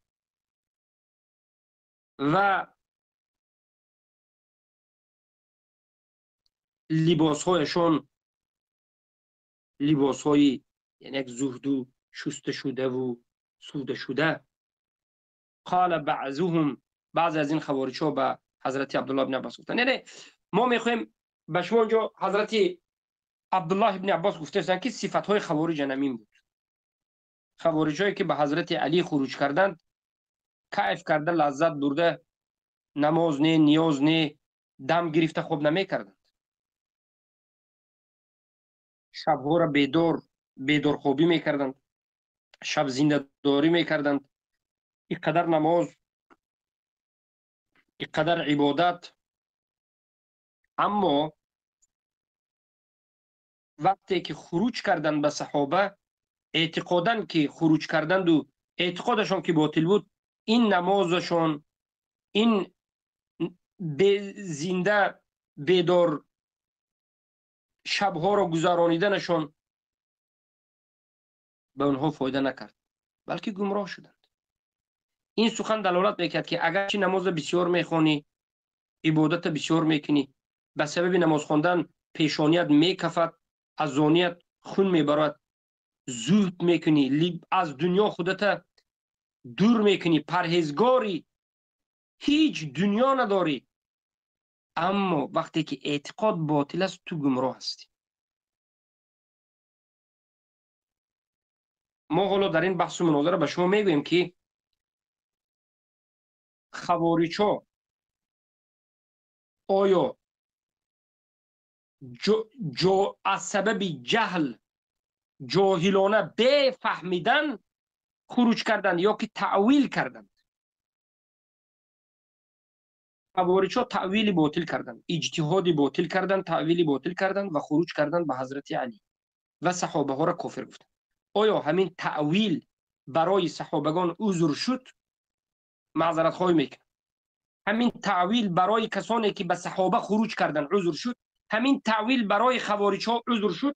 و لباسهایشان لباسهای یعنی یک زهد و شسته شده و سوده شده. قال بعضهم، بعض از این خوارج ها به حضرت عبدالله بن عباس گفتن، یعنی ما میخوایم به شما اونجا حضرت عبدالله بن عباس گفته که صفت های خوارج همین بود. خوارج هایی که به حضرت علی خروج کردند کیف کرده، لذت برده، نماز نه، نیاز نه، دم گرفته خوب نمیکردند. شبها را بیدار خوابی میکردند، شب زنده داری میکردند. اینقدر نماز، اینقدر عبادت. اما وقتی که خروج کردند به صحابه، اعتقادن که خروج کردند و اعتقادشان که باطل بود، این نمازشان، این زنده بیدار شبها را گذرانیدنشان به اونها فایده نکرد، بلکه گمراه شدند. این سخن دلالت میکرد که اگرچه نماز بسیار میخوانی، عبادت بسیار میکنی، به سبب نماز خواندن پیشانیت میکفد، از زانیت خون میبرد، زود میکنی، از دنیا خودت دور میکنی، پرهیزگاری، هیچ دنیا نداری، اما وقتی که اعتقاد باطل است تو گمراه هستی. ما حالا در این بحث و مناظره به شما میگویم که خوارج‌ها آیا از سبب جهل، جاهلانه بفهمیدن خروج کردند یا که تعویل کردند؟ خوارج‌ها تعویل باطل کردند، اجتهاد باطل کردند، تعویل باطل کردند و خروج کردند به حضرت علی و صحابه ها را کافر گفتند. آیا همین تعویل برای صحابگان عذر شد؟ معذرت خواهی میکنم. همین تعویل برای کسانی که به صحابه خروج کردند عذر شد؟ همین تعویل برای خوارج ها عذر شد؟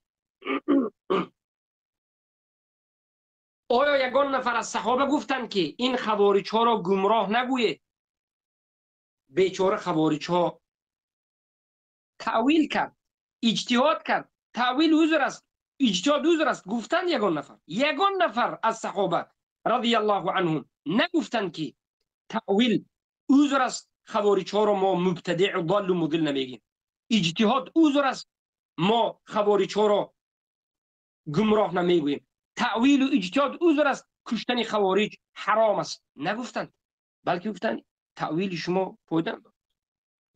آیا یگان نفر از صحابه گفتند که این خوارج ها را گمراه نگویه؟ بیچاره خوارج ها تعویل کرد، اجتهاد کرد، تعویل عذر است، اجتهاد عذر است، گفتند یگان نفر از صحابه رضی الله عنهم نگفتند که تعویل عذر است، خوارج ها را ما مبتدع ضال و مضل نمیگیم. اجتهاد عذر است، ما خوارج ها را گمراه نمیگوییم. تعویل و اجتهاد عذر است، کشتن خوارج حرام است، نگفتند، بلکه گفتند تعویل شما فایده ندارد،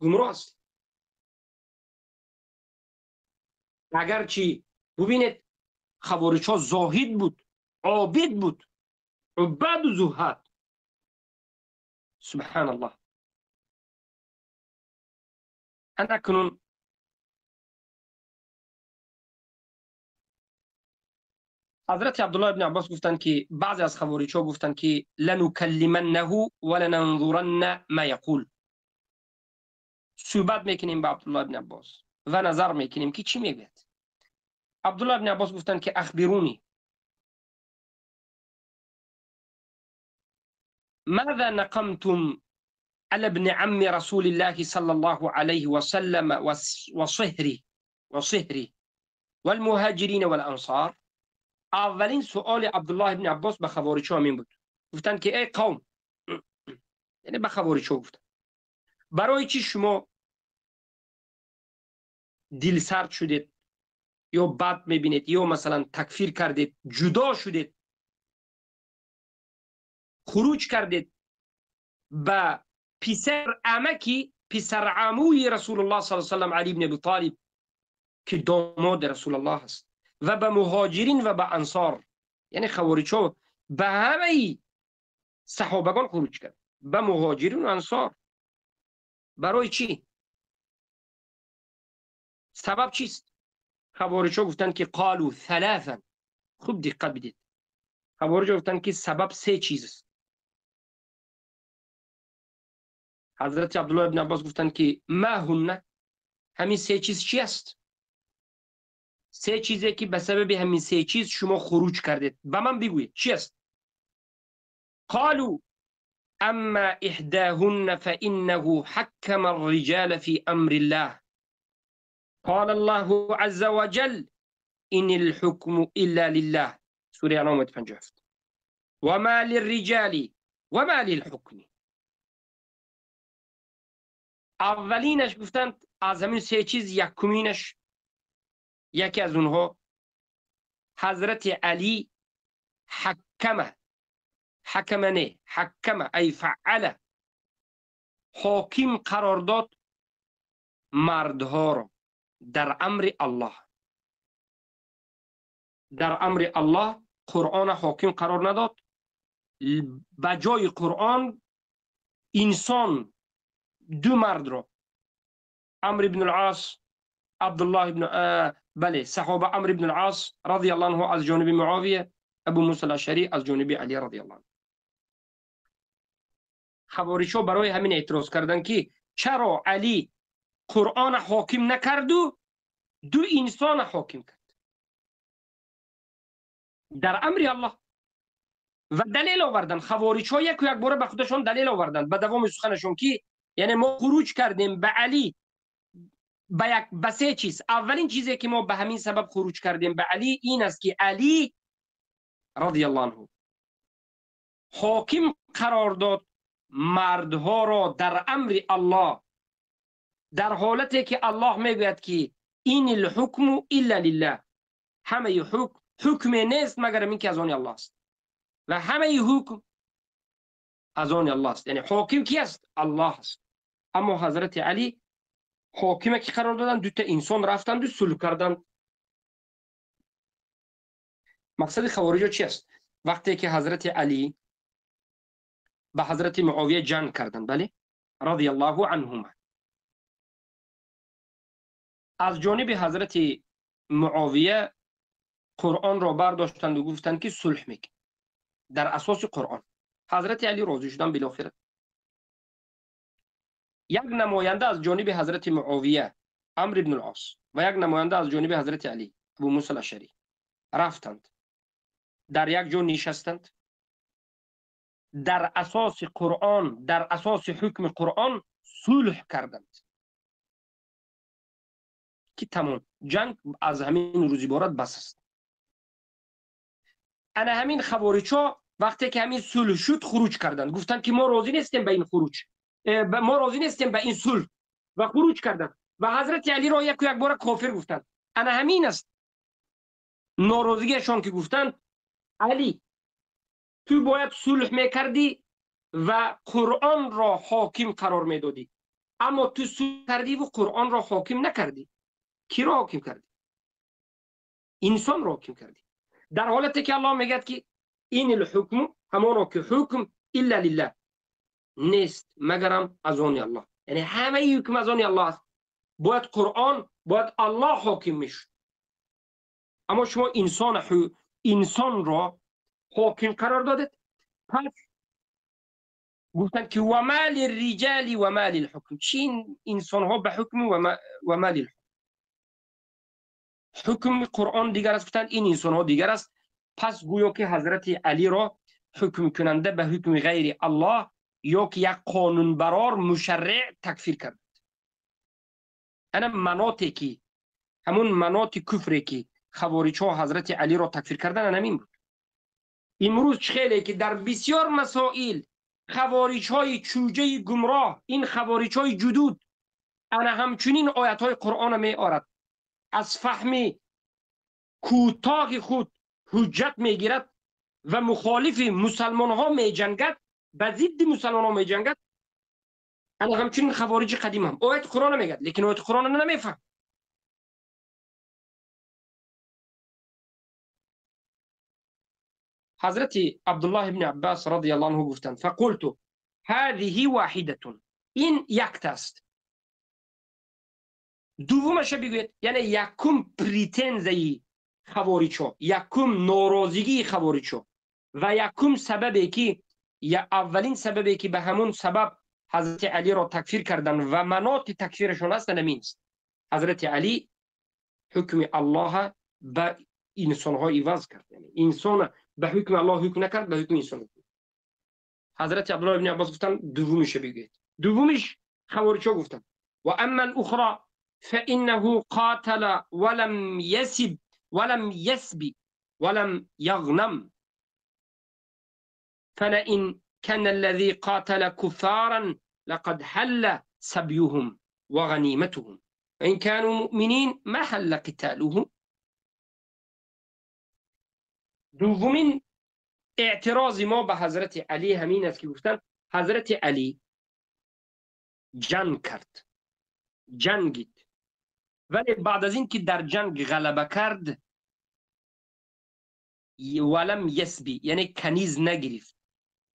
گمراه است. اگرچه ببینید خوارج ها زاهد بود، عابد بود، عباد و زهاد. سبحان الله. انا کنون حضرت عبدالله ابن عباس گفتند که بعضی از خوارج ها گفتند که لنکلمنه ولننظرن ما یقول، صحبت میکنیم با عبدالله ابن عباس و نظر میکنیم که چی میگوید. عبدالله ابن عباس گفتند که اخبرونی ماذا نقمتم على ابن عم رسول الله صلى الله عليه وسلم وصهره والمهاجرين والأنصار؟ اولین سوال عبدالله ابن عباس به خوارج‌ها همین بود. گفتن که ای قوم، یعنی به خوارج‌ها گفتن برای چی شما دل سرد شدید یا بد میبینید یا مثلا تکفیر کردید، جدا شدید، خروج کردید به پسر عمکی، پسر عموی رسول الله صلی الله علیه و سلم، علی بن ابی طالب که داماد رسول الله است، و به مهاجرین و به انصار. یعنی خوارج‌ها به همه صحابگان خروج کرد، به مهاجرین و انصار. برای چی؟ سبب چیست؟ خوارج‌ها گفتن که قالوا ثلاثا. خوب دقت بدید، خوارج‌ها گفتن که سبب سه چیز است. حضرت عبدالله ابن عباس گفتن که ما هن، همین سه چیز چی است؟ سه چیزی که به سبب همین سه چیز شما خروج کردید، به من بگویید چی است؟ قالوا اما احداهن فانه حكم الرجال في امر الله قال الله عز وجل ان الحكم الا لله. سوره انعام 57. وما للرجال وما للحكم. اولینش گفتند از همین سه چیز یکمینش، یکی از اونها حضرت علی حکم ای فعل، حاکم قرار داد مردها را در امر الله. در امر الله قرآن حاکم قرار نداد، به جای قرآن انسان دو مرد را، عمرو بن العاص، عبدالله بن صحابه عمرو بن العاص رضی الله عنه از جانب معاویه، ابو موسی الاشعری از جانب علی رضی الله عنه. خوارج‌ها برای همین اعتراض کردن که چرا علی قرآن حاکم نکرد و دو انسان حاکم کرد در امر الله. و دلیل آوردن خوارج‌ها، یک بار به خودشون دلیل آوردن به دوام سخنشون که یعنی ما خروج کردیم به علی به سه چیز. اولین چیزی که ما به همین سبب خروج کردیم به علی این است که علی رضی الله عنه حاکم قرار داد مردها را در امر الله، در حالتی که الله میگوید که این الحکم الا لله، همه حکم نیست مگر این که از آن الله است و همه حکم از آن الله است. یعنی حاکم کی است؟ الله است. اما حضرت علی حاکم که قرار دادن، دو تا انسان رفتند و صلح کردند. مقصد خوارج چی است؟ وقتی که حضرت علی با حضرت معاویه جنگ کردند، بله، رضی الله عنهما، از جانب حضرت معاویه قرآن را برداشتند و گفتند که صلح میکنند در اساس قرآن. حضرت علی راضی شدن بالاخره. یک نماینده از جانب حضرت معاویه عمرو بن العاص و یک نماینده از جانب حضرت علی ابو موسی الاشعری رفتند در یک جا نشستند، در اساس قرآن، در اساس حکم قرآن صلح کردند که تمام جنگ از همین روز عبارت بس است. انا همین خوارج‌ها وقتی که همین صلح شد خروج کردند، گفتند که ما راضی نیستیم به این خروج، ما راضی نیستیم به این صلح و خروج کردند و حضرت علی را یک بار کافر گفتند. انا همین است ناراضیشان که گفتند علی تو باید صلح میکردی و قرآن را حاکم قرار میدادی، اما تو صلح کردی و قرآن را حاکم نکردی. کی را حاکم کردی؟ انسان را حاکم کردی، در حالتی که الله میگه که این الحکم، همانا که حکم الا لله نیست مگرم از آن الله، یعنی همه حکم از آن الله است. باید قرآن، باید الله حاکم میشه، اما شما انسان را حاکم قرار دادید. پس گفتن که و ما للرجال و ما للحکم، چین انسان ها به حکم و ما للحکم. حکم قرآن دیگر است، گفتن این انسان ها دیگر است. پس گویا که حضرت علی را حکم کننده به حکم غیر الله یا که یک قانون برار مشرع تکفیر کرد. انا مناطی که همون مناط کفری که خواریچ‌ها حضرت علی را تکفیر کردن همین بود. امروز خیلی که در بسیار مسائل خواریچ‌های چوجه گمراه، این خواریچ‌های جدود، انا همچنین آیت‌های قرآن می آرد، از فهم کوتاه خود حجت میگیرد و مخالف مسلمان ها می جنگد، به ضد مسلمان ها می جنگد. انا همچنین خوارج قدیم هم آیت قرآن میگد، لیکن آیت قرآن نمیفهم. حضرت عبدالله بن عباس رضی الله عنه گفتند فقلت هذه واحده، این یک است. دومش بگوید، یعنی یکم پریتنزی خوارج‌ها، یکم ناراضگی خوارج‌ها و یکم سببی که، یا اولین سببی که به همون سبب حضرت علی را تکفیر کردن و مناط تکفیرشون است نمین است. حضرت علی حکم الله به انسان ها ایواز کرد، یعنی انسان به حکم الله حکم نکرد، به حکم انسان حکم. حضرت عبدالله بن عباس گفتن دومیش بگید. دومیش خوارج‌ها گفتن و اما الاخرى فانه قاتل ولم يسب ولم يغنم، فلئن كان الذي قاتل كفارا لقد حل سبيهم وغنيمتهم وإن كانوا مؤمنين ما حل قتالهم. دومین اعتراض ما به حضرت علی همین است که گفتن حضرت علی جنگ کرد، جنگید، ولی بعد از این که در جنگ غلبه کرد ولم یسبی، یعنی کنیز نگرفت،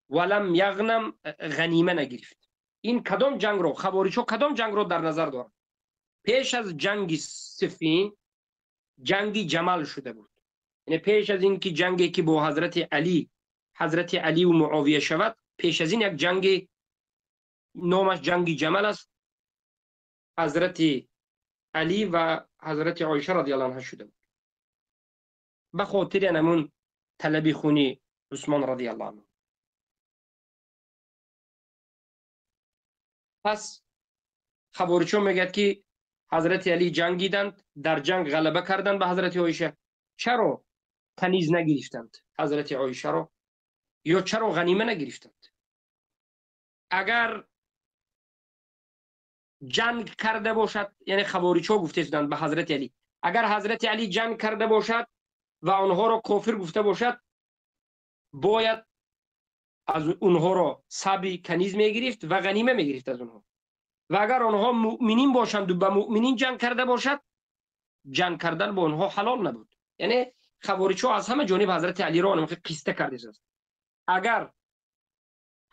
ولم یغنم، غنیمه نگرفت. این کدام جنگ رو خوارج‌ها کدام جنگ رو در نظر دارند؟ پیش از جنگ صفین جنگی جمل شده بود، یعنی پیش از این که جنگی که با حضرت علی و معاویه شود، پیش از این یک جنگ نامش جنگی جمل است، حضرت علی و حضرت عایشه رضی الله عنها شده بود، به خاطر همون طلبی خونی عثمان رضی الله عنه. پس خوارج‌ها میگد که حضرت علی جنگیدند، در جنگ غلبه کردند به حضرت عایشه، چرا کنیز نگرفتند حضرت عایشه را، یا چرا غنیمه نگرفتند؟ اگر جنگ کرده باشد، یعنی خوارج‌ها گفته بودند به حضرت علی، اگر حضرت علی جنگ کرده باشد و آنها را کافر گفته باشد، باید از اونها را سبی کنیز میگرفت و غنیمه میگرفت از اونها. و اگر آنها مؤمنین باشند و به مؤمنین جنگ کرده باشد، جنگ کردن با آنها حلال نبود. یعنی خوارج‌ها از همه جانب حضرت علی را قیسته کرده است. اگر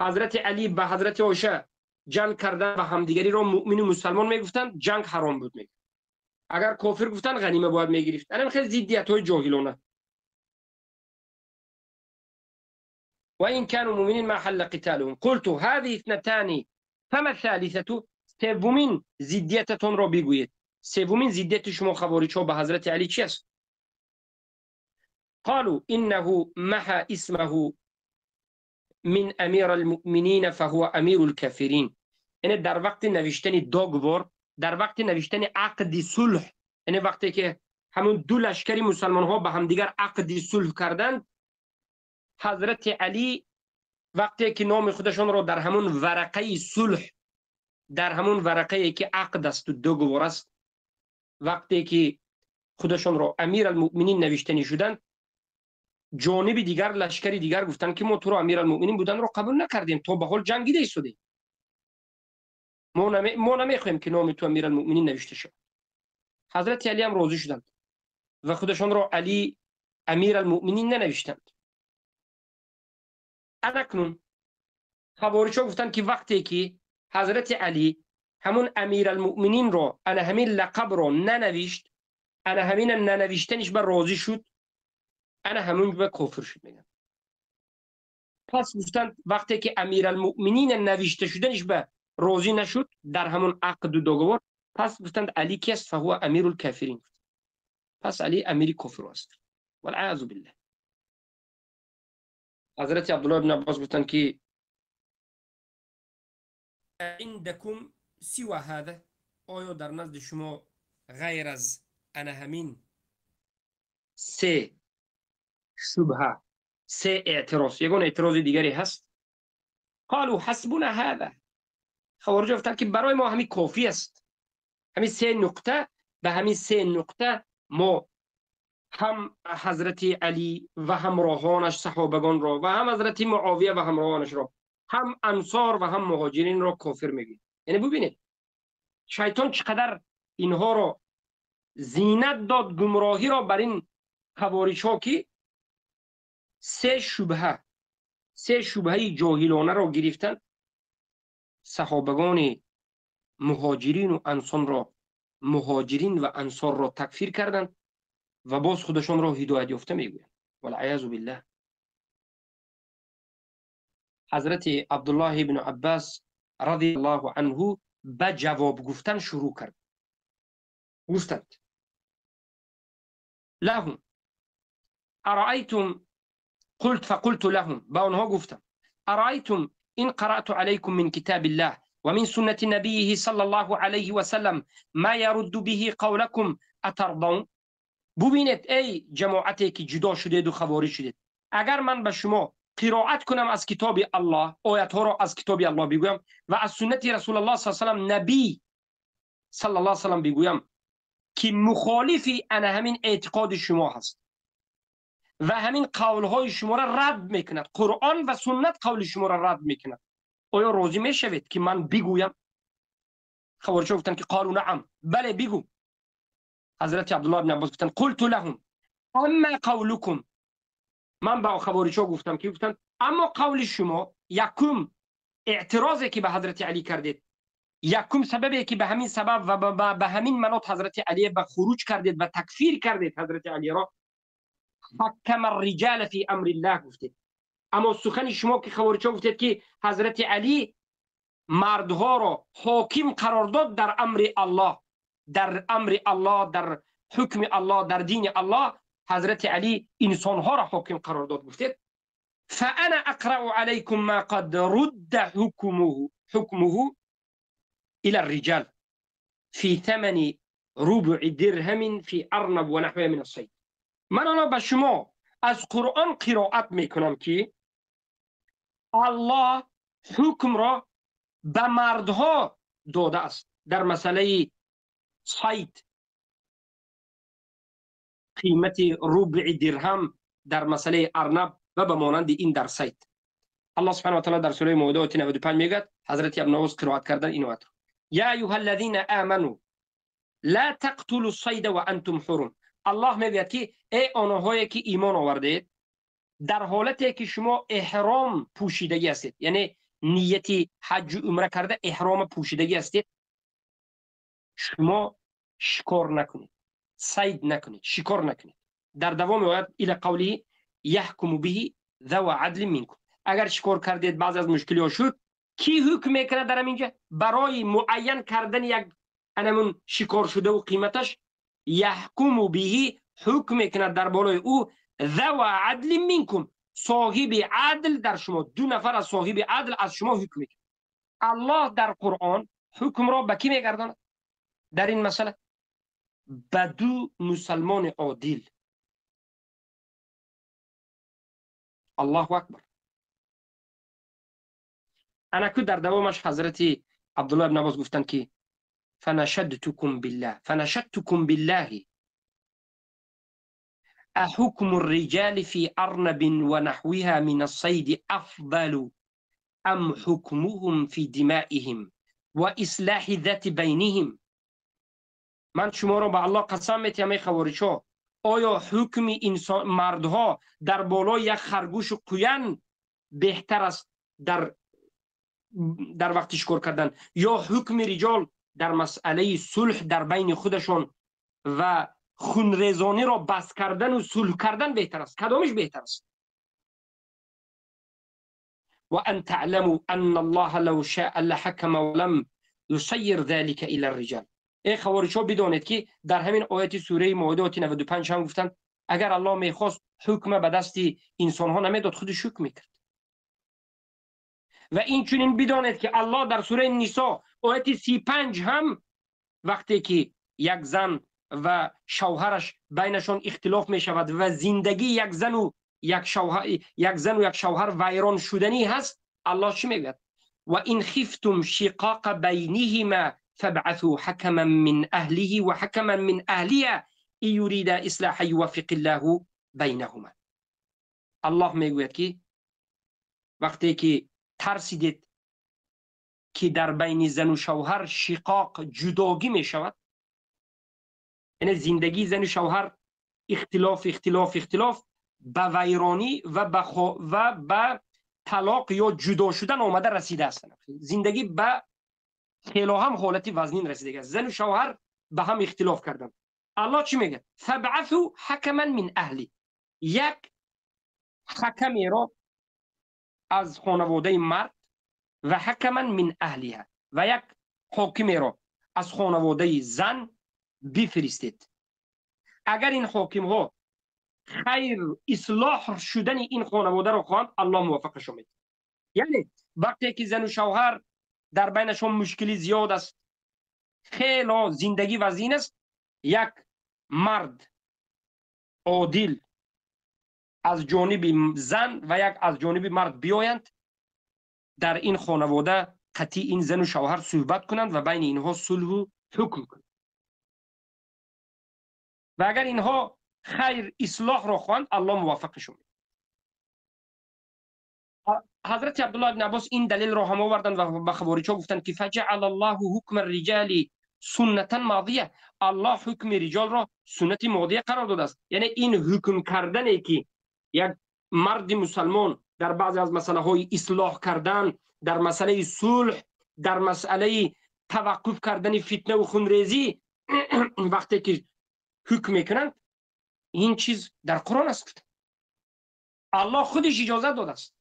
حضرت علی به حضرت عایشه جنگ کردن و همدیگری را مؤمن و مسلمان میگفتند، جنگ حرام بود میگفت. اگر کافر گفتن غنیمه باید میگرفت. این خیلی ضدیت‌های جاهلانه. و این كانوا مؤمنین ما حل قتالهم قلت هذه اثنتان فما الثالثه. سومین ضدیتتون را بگویید. سومین ضدیت شما خوارج‌ها به حضرت علی چی است؟ قالوا انه محى اسمه من امیر المؤمنین فهو امیر الكافرین. یعنی در وقت نوشتن داگوار، در وقت نوشتن عقد صلح، یعنی وقتی که همون دو لشکری مسلمان ها به همدیگر عقد صلح کردند، حضرت علی وقتی که نام خودشان را در همون ورقه صلح، در همون ورقه که عقد است و داگوار است، وقتی که خودشان را امیر المؤمنین نوشتنی شدند، جانب دیگر لشکری دیگر گفتند که ما تو رو امیر المؤمنین بودن رو قبول نکردیم، تو به حال جنگیده ایستادی، ما نمیخوایم که نام تو امیر المؤمنین نوشته شد. حضرت علی هم راضی شدند و خودشان را علی امیر المؤمنین ننوشتند. اکنون خوارج‌ها گفتند که وقتی که حضرت علی همون امیر المؤمنین را، انا همین لقب را ننوشت، انا همین ننوشتنش به راضی شد، انا همون به کافر شد. میگن پس گفتند وقتی که امیر المؤمنین نوشته شدنش به راضی نشد در همون عقد و دوگوار، پس گفتند علی کی است؟ فهو امیر الکافرین. پس علی امیر کفر است. والعیاذ بالله. حضرت عبدالله بن عباس گفتند که عندكم سوى هذا، آیا در نزد شما غیر از انا همین سه شبهه، سه اعتراض. یگان اعتراض دیگری هست. قالوا حسبنا هذا. خوارج گفتند که برای ما همین کافی است. همین سه نقطه، به همین سه نقطه ما هم حضرت علی و همراهانش صحابگان را و هم حضرت معاویه و همراهانش را، هم انصار و هم مهاجرین را کافر میگیم. یعنی ببینید شیطان چقدر اینها را زینت داد، گمراهی را بر این خوارج ها که سه شبهه جاهلانه را گرفتن. صحابگان مهاجرین و انصار را تکفیر کردند و باز خودشان را هدایت یافته میگویند. والعیاذ بالله. حضرت عبدالله ابن عباس رضی الله عنه به جواب گفتن شروع کرد. گفتند لهم ارائیتم، فقلت لهم، با آنها گفتم ارائیتم ان قرأت عليكم من كتاب الله ومن سنة نبيه صلى الله عليه وسلم ما يرد به قولكم اترضون. ببینید ای جماعتی که جدا شدید و خوارج شدید، اگر من به شما قرائت کنم از کتاب الله، آیات ها را از کتاب الله بگویم و از سنت رسول الله صلی الله علیه و سلم، نبی صلی الله علیه و سلم بگویم که مخالفی انا همین اعتقاد شما هست و همین قول های شما را رد میکند، قرآن و سنت قول شما را رد میکند، آیا راضی میشوید که من بگویم؟ خوارج گفتند که قالوا نعم، بله بگو. حضرت عبدالله بن عباس گفتند قلت لهم اما قولكم. من با خوارج گفتم که گفتند اما قول شما، یکم اعتراضی که به حضرت علی کردید، یکم سببی که به همین سبب و به همین مناط حضرت علی به خروج کردید و تکفیر کردید حضرت علی را، حکم الرجال فی امر الله گفتید. اما سخن شما که خوارج گفتید که حضرت علی مردها را حاکم قرار داد در امر الله، در حکم الله، در دین الله، حضرت علی انسان ها را حاکم قرار داد. گفتید فانا اقرأ عليكم ما قد رد حكمه الى الرجال في ثمن ربع درهم في ارنب و نحوه من الصید. من الان به شما از قرآن قرائت میکنم که الله حکم را به مردها داده است در مسئله صید، قیمت ربع درهم در مسئله ارنب و به مانند این در صید. الله سبحانه و تعالی در سوره مائده 95 میگه، حضرت ابن عباس قرائت کردن اینو آیه: یا ایها الذین آمنوا لا تقتلوا الصید وانتم حرم. الله میگه که ای آنهایی که ایمان آوردید، در حالتی که شما احرام پوشیدگی هستید، یعنی نیتی حج و عمره کرده احرام پوشیدگی هستید، شما شکار نکنید، صید نکنید، شکار نکنید. در دوام آیات الی قوله یحکم به ذو عدل منکم. اگر شکار کردید بعضی از مشکلی ها شد، کی حکم میکنه در اینجا برای معین کردن یک انمون شکار شده و قیمتش؟ یحکم به، حکم میکنه در بالای او، ذو عدل منکم، صاحب عدل در شما، دو نفر از صاحب عدل از شما حکم میکنه. الله در قرآن حکم را به کی میگرداند در این مسئله؟ به دو مسلمان عادل. الله اکبر. انکو در دوامش حضرت عبدالله ابن عباس گفتند که فنشدتكم بالله احكم الرجال في ارنب ونحوها من الصيد افضل ام حكمهم في دمائهم واصلاح ذات بينهم. من شما را به الله قسم میدم ای خوارج‌ها، آیا حکم انسان مردها در بالای یک خرگوش و قویان بهتر است در وقت شکار کردن، یا حکم رجال در مسئله صلح در بین خودشان و خونریزانی را بس کردن و صلح کردن بهتر است؟ کدامش بهتر است؟ و ان تعلموا ان الله لو شاء لحكم ولم يسير ذلك الى الرجال. ای خوارج‌ها بدانید که در همین آیت سوره مائده 95 هم گفتند اگر الله میخواست حکم به دست انسان ها نمیداد، خودش حکم میکرد. و این چنین بدانید که الله در سوره نساء آیت 35 هم وقتی که یک زن و شوهرش بینشان اختلاف می شود و زندگی یک زن و یک شوهر ویران شدنی هست، الله چی میگه؟ و این خفتم شقاق بینهما فابعثوا حکما من اهله و حکما من اهلیه ان یرید اصلاحا یوفق الله بینهما. الله میگوید که وقتی که ترسیدید که در بین زن و شوهر شقاق جداگی می شود، یعنی زندگی زن و شوهر اختلاف به ویرانی و به طلاق یا جدا شدن آمده رسیده است. زندگی به خیلی هم حالتی وزنین رسیده است، زن و شوهر به هم اختلاف کردن. الله چی میگه؟ فبعثوا حکما من اهلی، یک حکمی را از خانواده مرد و حکما من اهلیه و یک حاکمی را از خانواده زن بفرستید. اگر این حاکم ها خیر اصلاح شدن این خانواده را خواهند، الله موفقش میده. یعنی وقتی که زن و شوهر در بینشون مشکلی زیاد است، خیلی زندگی وزین است، یک مرد عادل از جانب زن و یک از جانب مرد بیایند، در این خانواده قطعی این زن و شوهر صحبت کنند و بین اینها صلح و حکم کنند. و اگر اینها خیر اصلاح را خواهند، الله موفقشون میده. حضرت عبدالله ابن عباس این دلیل را هم آوردن و به خوارج‌ها گفتند که فجعل الله حکم الرجال سنتا ماضیه، الله حکم رجال را سنت ماضیه قرار داده است. یعنی این حکم کردنی که یک مرد مسلمان در بعضی از مسئله های اصلاح کردن، در مسئله صلح، در مسئله توقف کردن فتنه و خونریزی وقتی که حکم میکنند، این چیز در قرآن است، الله خودش اجازه داده است.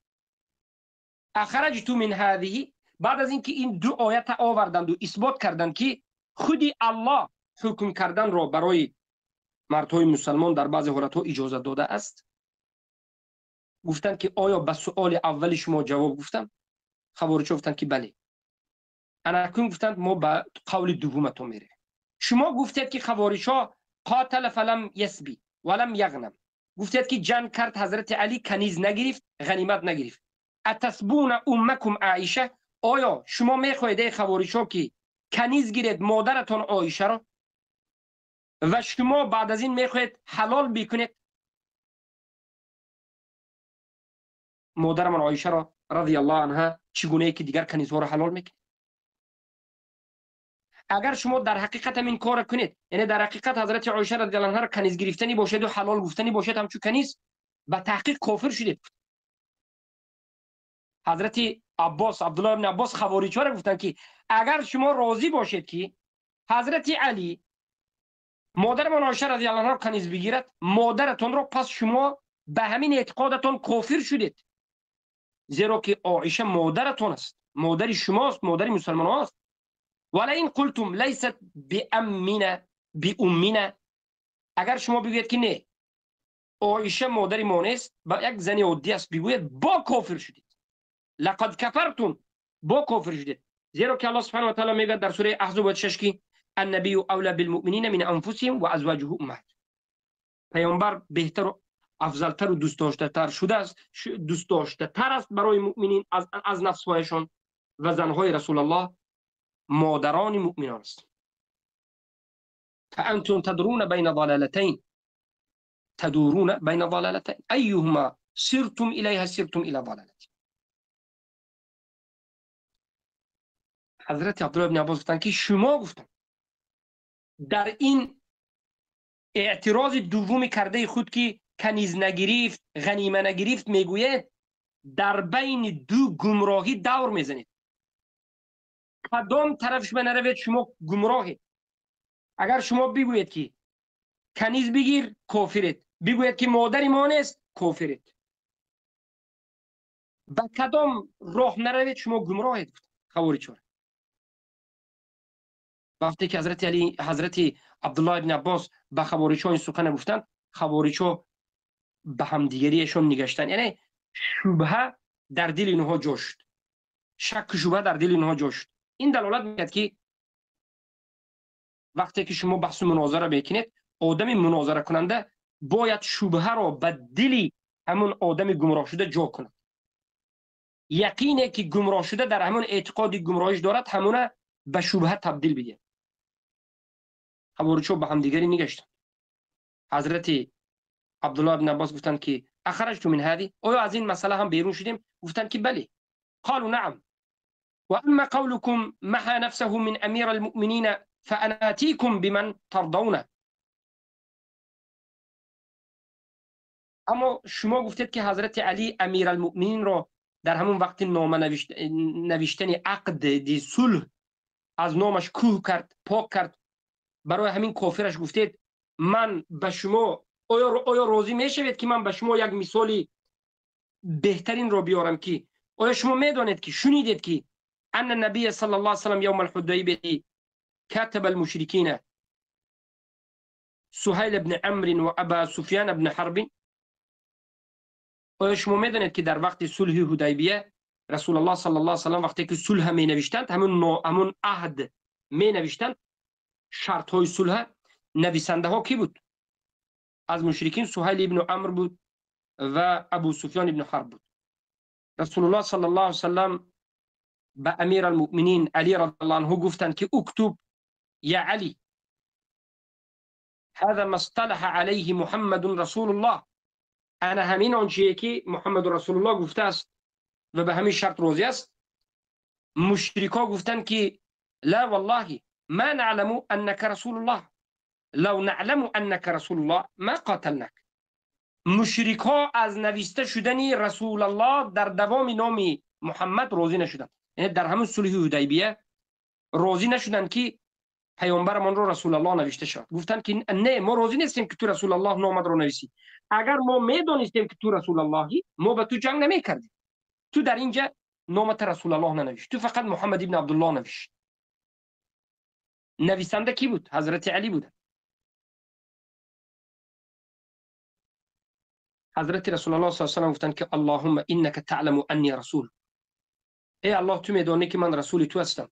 اخرجت من هذه، بعد از اینکه این دو آیت آوردند و اثبات کردند که خودی الله حکم کردن را برای مردهای مسلمان در بعض حالتها اجازه داده است، گفتند که آیا به سؤال اول شما جواب گفتم؟ خوارج‌ها گفتند که بله. اناکون گفتند ما به قول دومتون میره. شما گفتید که خوارج‌ها قاتل فلم یسبی ولم یغنم، گفتید که جنگ کرد، حضرت علی کنیز نگرفت، غنیمت نگرفت. اتسبون امکم عایشه، آیا شما میخواهید خوارج‌ها که کنیز گیرید مادرتون عایشه را و شما بعد از این میخواهید حلال بکنید مادر من عایشه را رضی الله عنها، چگونه که دیگر کنیزها را حلال میکنید؟ اگر شما در حقیقت این کار کنید، یعنی در حقیقت حضرت عایشه رضی الله عنها را کنیز گرفتنی باشد و حلال گفتنی باشد همچون کنیز، به تحقیق کافر شدید. حضرت عباس، عبدالله ابن عباس خوارج‌ها را گفتند که اگر شما راضی باشید که حضرت علی مادر من عایشه رضی الله عنها کنیز بگیرد مادرتون را، پس شما به همین اعتقادتون کافر شدید، زیرا که عایشه مادرتون است، مادر شماست، مادر مسلمان است. ولی این قلتم لیست بأمنا، اگر شما بگویید که نه عایشه مادر ما نیست، با یک زن عادی است بگویید، با کافر شدید. لقد کفرتم، با کافر شدید. زیرا که الله سبحانه و تعالی میگه در سوره احزاب 6 که النبی اولی بالمؤمنین من انفسهم و ازواجه امهات، پیامبر بهتر و افضلتر و دوست داشته تر شده است، دوست داشته تر است برای مؤمنین از نفسهایشان، و زنهای رسول الله مادران مؤمنان است. فانتم تدرون بین ضلالتین تدورون بین ضلالتین ایهما سرتم الیها سرتم الی ضلالتین. حضرت عبدالله ابن عباس گفتند که شما گفتند در این اعتراض دومی کرده خود که کنیز نگرفت، غنیمه نگرفت، میگوید در بین دو گمراهی دور میزنید، کدام طرفش بنروید شما گمراهید. اگر شما بگویید که کنیز بگیر، کافرید، بگویید که مادری ما نیست، کافرید. به کدام راه نروید شما گمراهید. خوارج‌ها وقتی که حضرت عبدالله ابن عباس به خوارج‌ها این سخن گفتند، خوارج‌ها به همدیگریشون نگشتن، یعنی شبهه در دل اینها جوشت، شک و شبهه در دل اینها جوشت. این دلالت می‌کرد که وقتی که شما بحث مناظره میکنید، آدم مناظره کننده باید شبهه را به دل همون آدم گمراه شده جا کند. یقینه که گمراه شده در همون اعتقادی گمراهیش دارد، همونه به شبهه تبدیل بده. خوارج‌ها به هم دیگری میگشتن. حضرت عبدالله بن عباس گفتن که اخرجتم من هذه، آیا از این مسئله هم بیرون شدیم؟ گفتن که بله. قالوا نعم. واما قولكم محى نفسه من امیر المؤمنین فانا اتيكم بمن ترضونه. اما شما گفتید که حضرت علی امیر المؤمنین را در همون وقت نامه نوشتن عقد دی صلح از نامش کوه کرد، پاک کرد. برای همین کافرش گفتید من به شما آیا راضی میشوید که من به شما یک مثالی بهترین رو بیارم که آیا شما میدانید که شنیدید که ان النبی صلی الله علیه و سلم یوم الحدیبیه كاتب المشرکین سهیل بن عمرو و ابا سفیان بن حرب. آیا شما میدانید که در وقت صلح حدیبیه رسول الله صلی الله علیه و سلم وقتی که صلح می نوشتند، همون عهد می نوشتند، شرط های صلح، نویسنده ها کی بود؟ از مشرکین سهیل ابن عمرو بود و ابو سفیان ابن حرب بود. رسول الله صلی الله علیه و سلم به امیر المؤمنین علی رضی الله عنه گفتند که اکتب یا علی هذا ما اصطلح علیه محمد رسول الله. انا همین آنچه که محمد رسول الله گفته است و به همین شرط راضی است. مشرکا گفتند که لا والله ما نعلم انك رسول الله، لو نعلم انك رسول الله ما قاتلناك. مشرکا از نوشته شدن رسول الله در دوام نام محمد راضی نشدند. یعنی در همون صلح حدیبیه راضی نشدند که پیامبرمان رو رسول الله نوشته شد. گفتند که نه، ما راضی نیستیم که تو رسول الله نامت رو نویسی. اگر ما میدانستیم که تو رسول اللهی ما به تو جنگ نمیکردیم. تو در اینجا نامت رسول الله ننوشت، تو فقط محمد ابن عبدالله نوشت. نویسنده کی بود؟ حضرت علی بود. حضرت رسول الله صلی الله علیه و سلم گفتند که اللهم انک تعلم انی رسول. ای الله تو میدانی که من رسول تو هستم.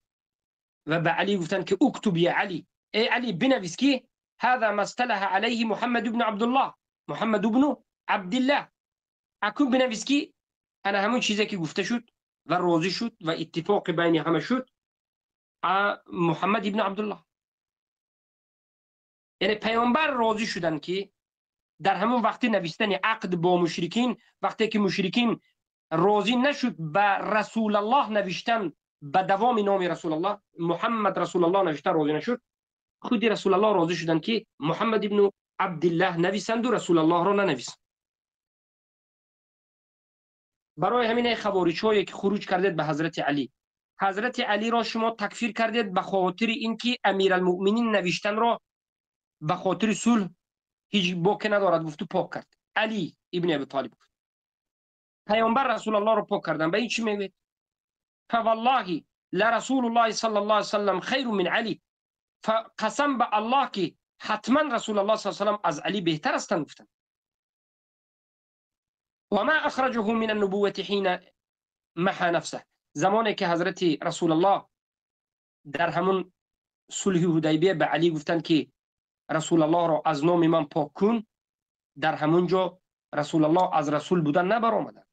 و به علی گفتند که اکتب یا علی، ای علی بنویس که هذا ما اصطلح علیه محمد ابن عبدالله، محمد ابن عبدالله. اكو بنویس که انا همون چیزی که گفته شد و راضی شد و اتفاق بین همه شد محمد ابن عبدالله. یعنی پیامبر راضی شدن که در همون وقتی نوشتن عقد با مشرکین، وقتی که مشرکین راضی نشد به رسول الله نوشتن به دوام نام رسول الله، محمد رسول الله نوشتن راضی نشد، خودی رسول الله راضی شدن که محمد ابن عبدالله نویسند و رسول الله را ننویسند. برای همین خوارج‌هایی که خروج کردید به حضرت علی، حضرت علی را شما تکفیر کردید به خاطر اینکه امیرالمؤمنین نوشتن را به خاطر صلح هیچ باکی ندارد گفت پاک کرد. علی ابن ابی طالب گفت پیامبر رسول الله رو پاک کردن. به این چی میگید؟ فوالله لرسول الله صلی الله علیه و سلم خیر من علی. قسم به الله که حتما رسول الله صلی الله علیه و سلم از علی بهتر هستند. گفتن و ما اخرجه من النبوة حين محى نفسه. زمانی که حضرت رسول الله در همون صلح حدیبیه به علی گفتن که رسول الله را از نام من پاک کن، در همونجا رسول الله از رسول بودن نبر آمدند.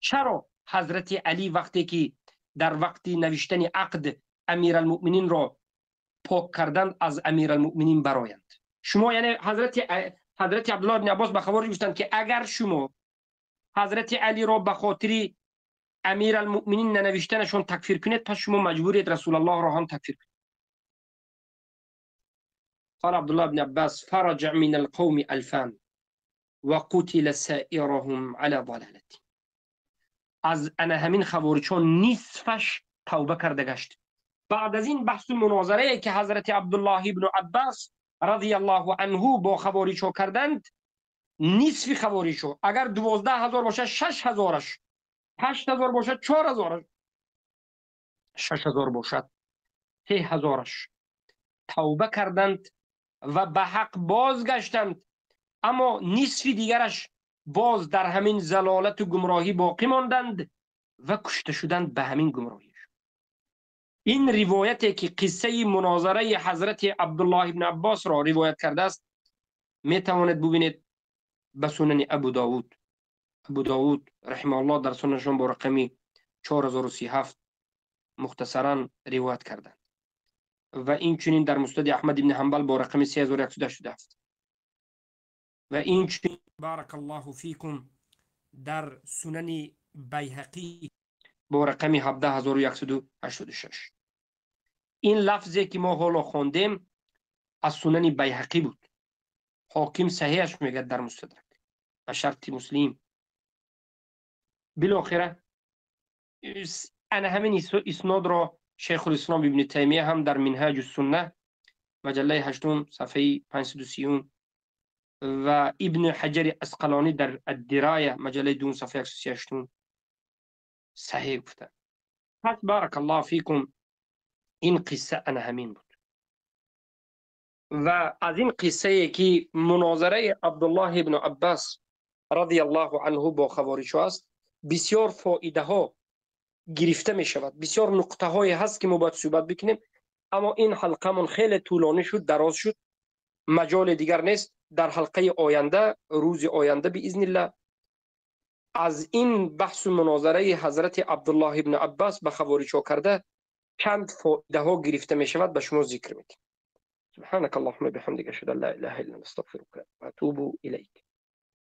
چرا حضرت علی وقتی که در وقتی نوشتن عقد امیرالمؤمنین را پاک کردند از امیرالمؤمنین برآیند؟ شما یعنی حضرت عبدالله بن عباس به خوارج گفتند که اگر شما حضرت علی را به خاطر امیرالمؤمنین ننوشتنشون تکفیر کنید، پس شما مجبورید رسول الله را هم تکفیر کنید. قال عبدالله بن عباس فرجع من القوم الفان وقتل سائرهم على ضلالته. از انا همین خوارجان نصفش توبه کرده گشت. بعد از این بحث و مناظره که حضرت عبدالله بن عباس رضی الله عنه با خوارجها کردند، نصف خوارجها اگر 12,000 باشه 6,000ش، 8,000 باشد 4,000ش، 6,000 باشد 3,000ش توبه کردند و به حق بازگشتند. اما نصف دیگرش باز در همین ضلالت و گمراهی باقی ماندند و کشته شدند به همین گمراهی. این روایتی که قصه مناظره حضرت عبدالله ابن عباس را روایت کرده است می توانید ببینید به سنن ابو داود. ابو داود رحمه الله در سننشان با رقمی 4037 مختصرا روایت کردند و این چنین در مسند احمد ابن حنبل با رقم 3187 و این چنین بارک الله فیکم در سنن بیهقی با رقم 17186. این لفظی که ما حالا خواندیم از سنن بیهقی بود. حاکم صحیحش میگه در مستدرک به شرط مسلم. بالاخره انا همین اسناد را شیخ الاسلام ابن تیمیه هم در منهاج السنه مجله 8 صفحه 530 و ابن حجر اسقلانی در الدرایه مجله 2 صفحه 138 صحیح گفته. پس بارک الله فیکم این قصه انا همین بود. و از این قصه که مناظره عبدالله ابن عباس رضی الله عنه با خوارج است بسیار فایده ها گرفته می شود. بسیار نقطه های هست که ما باید صحبت بکنیم، اما این حلقه من خیلی طولانی شد، دراز شد، مجال دیگر نیست. در حلقه آینده، روز آینده باذن الله، از این بحث و مناظره حضرت عبدالله ابن عباس به خوارج ها کرده چند فایده ها گرفته می شود به شما ذکر میکنم. سبحانك اللهم بحمدك اشهد ان لا اله الا انت استغفرك واتوب اليك.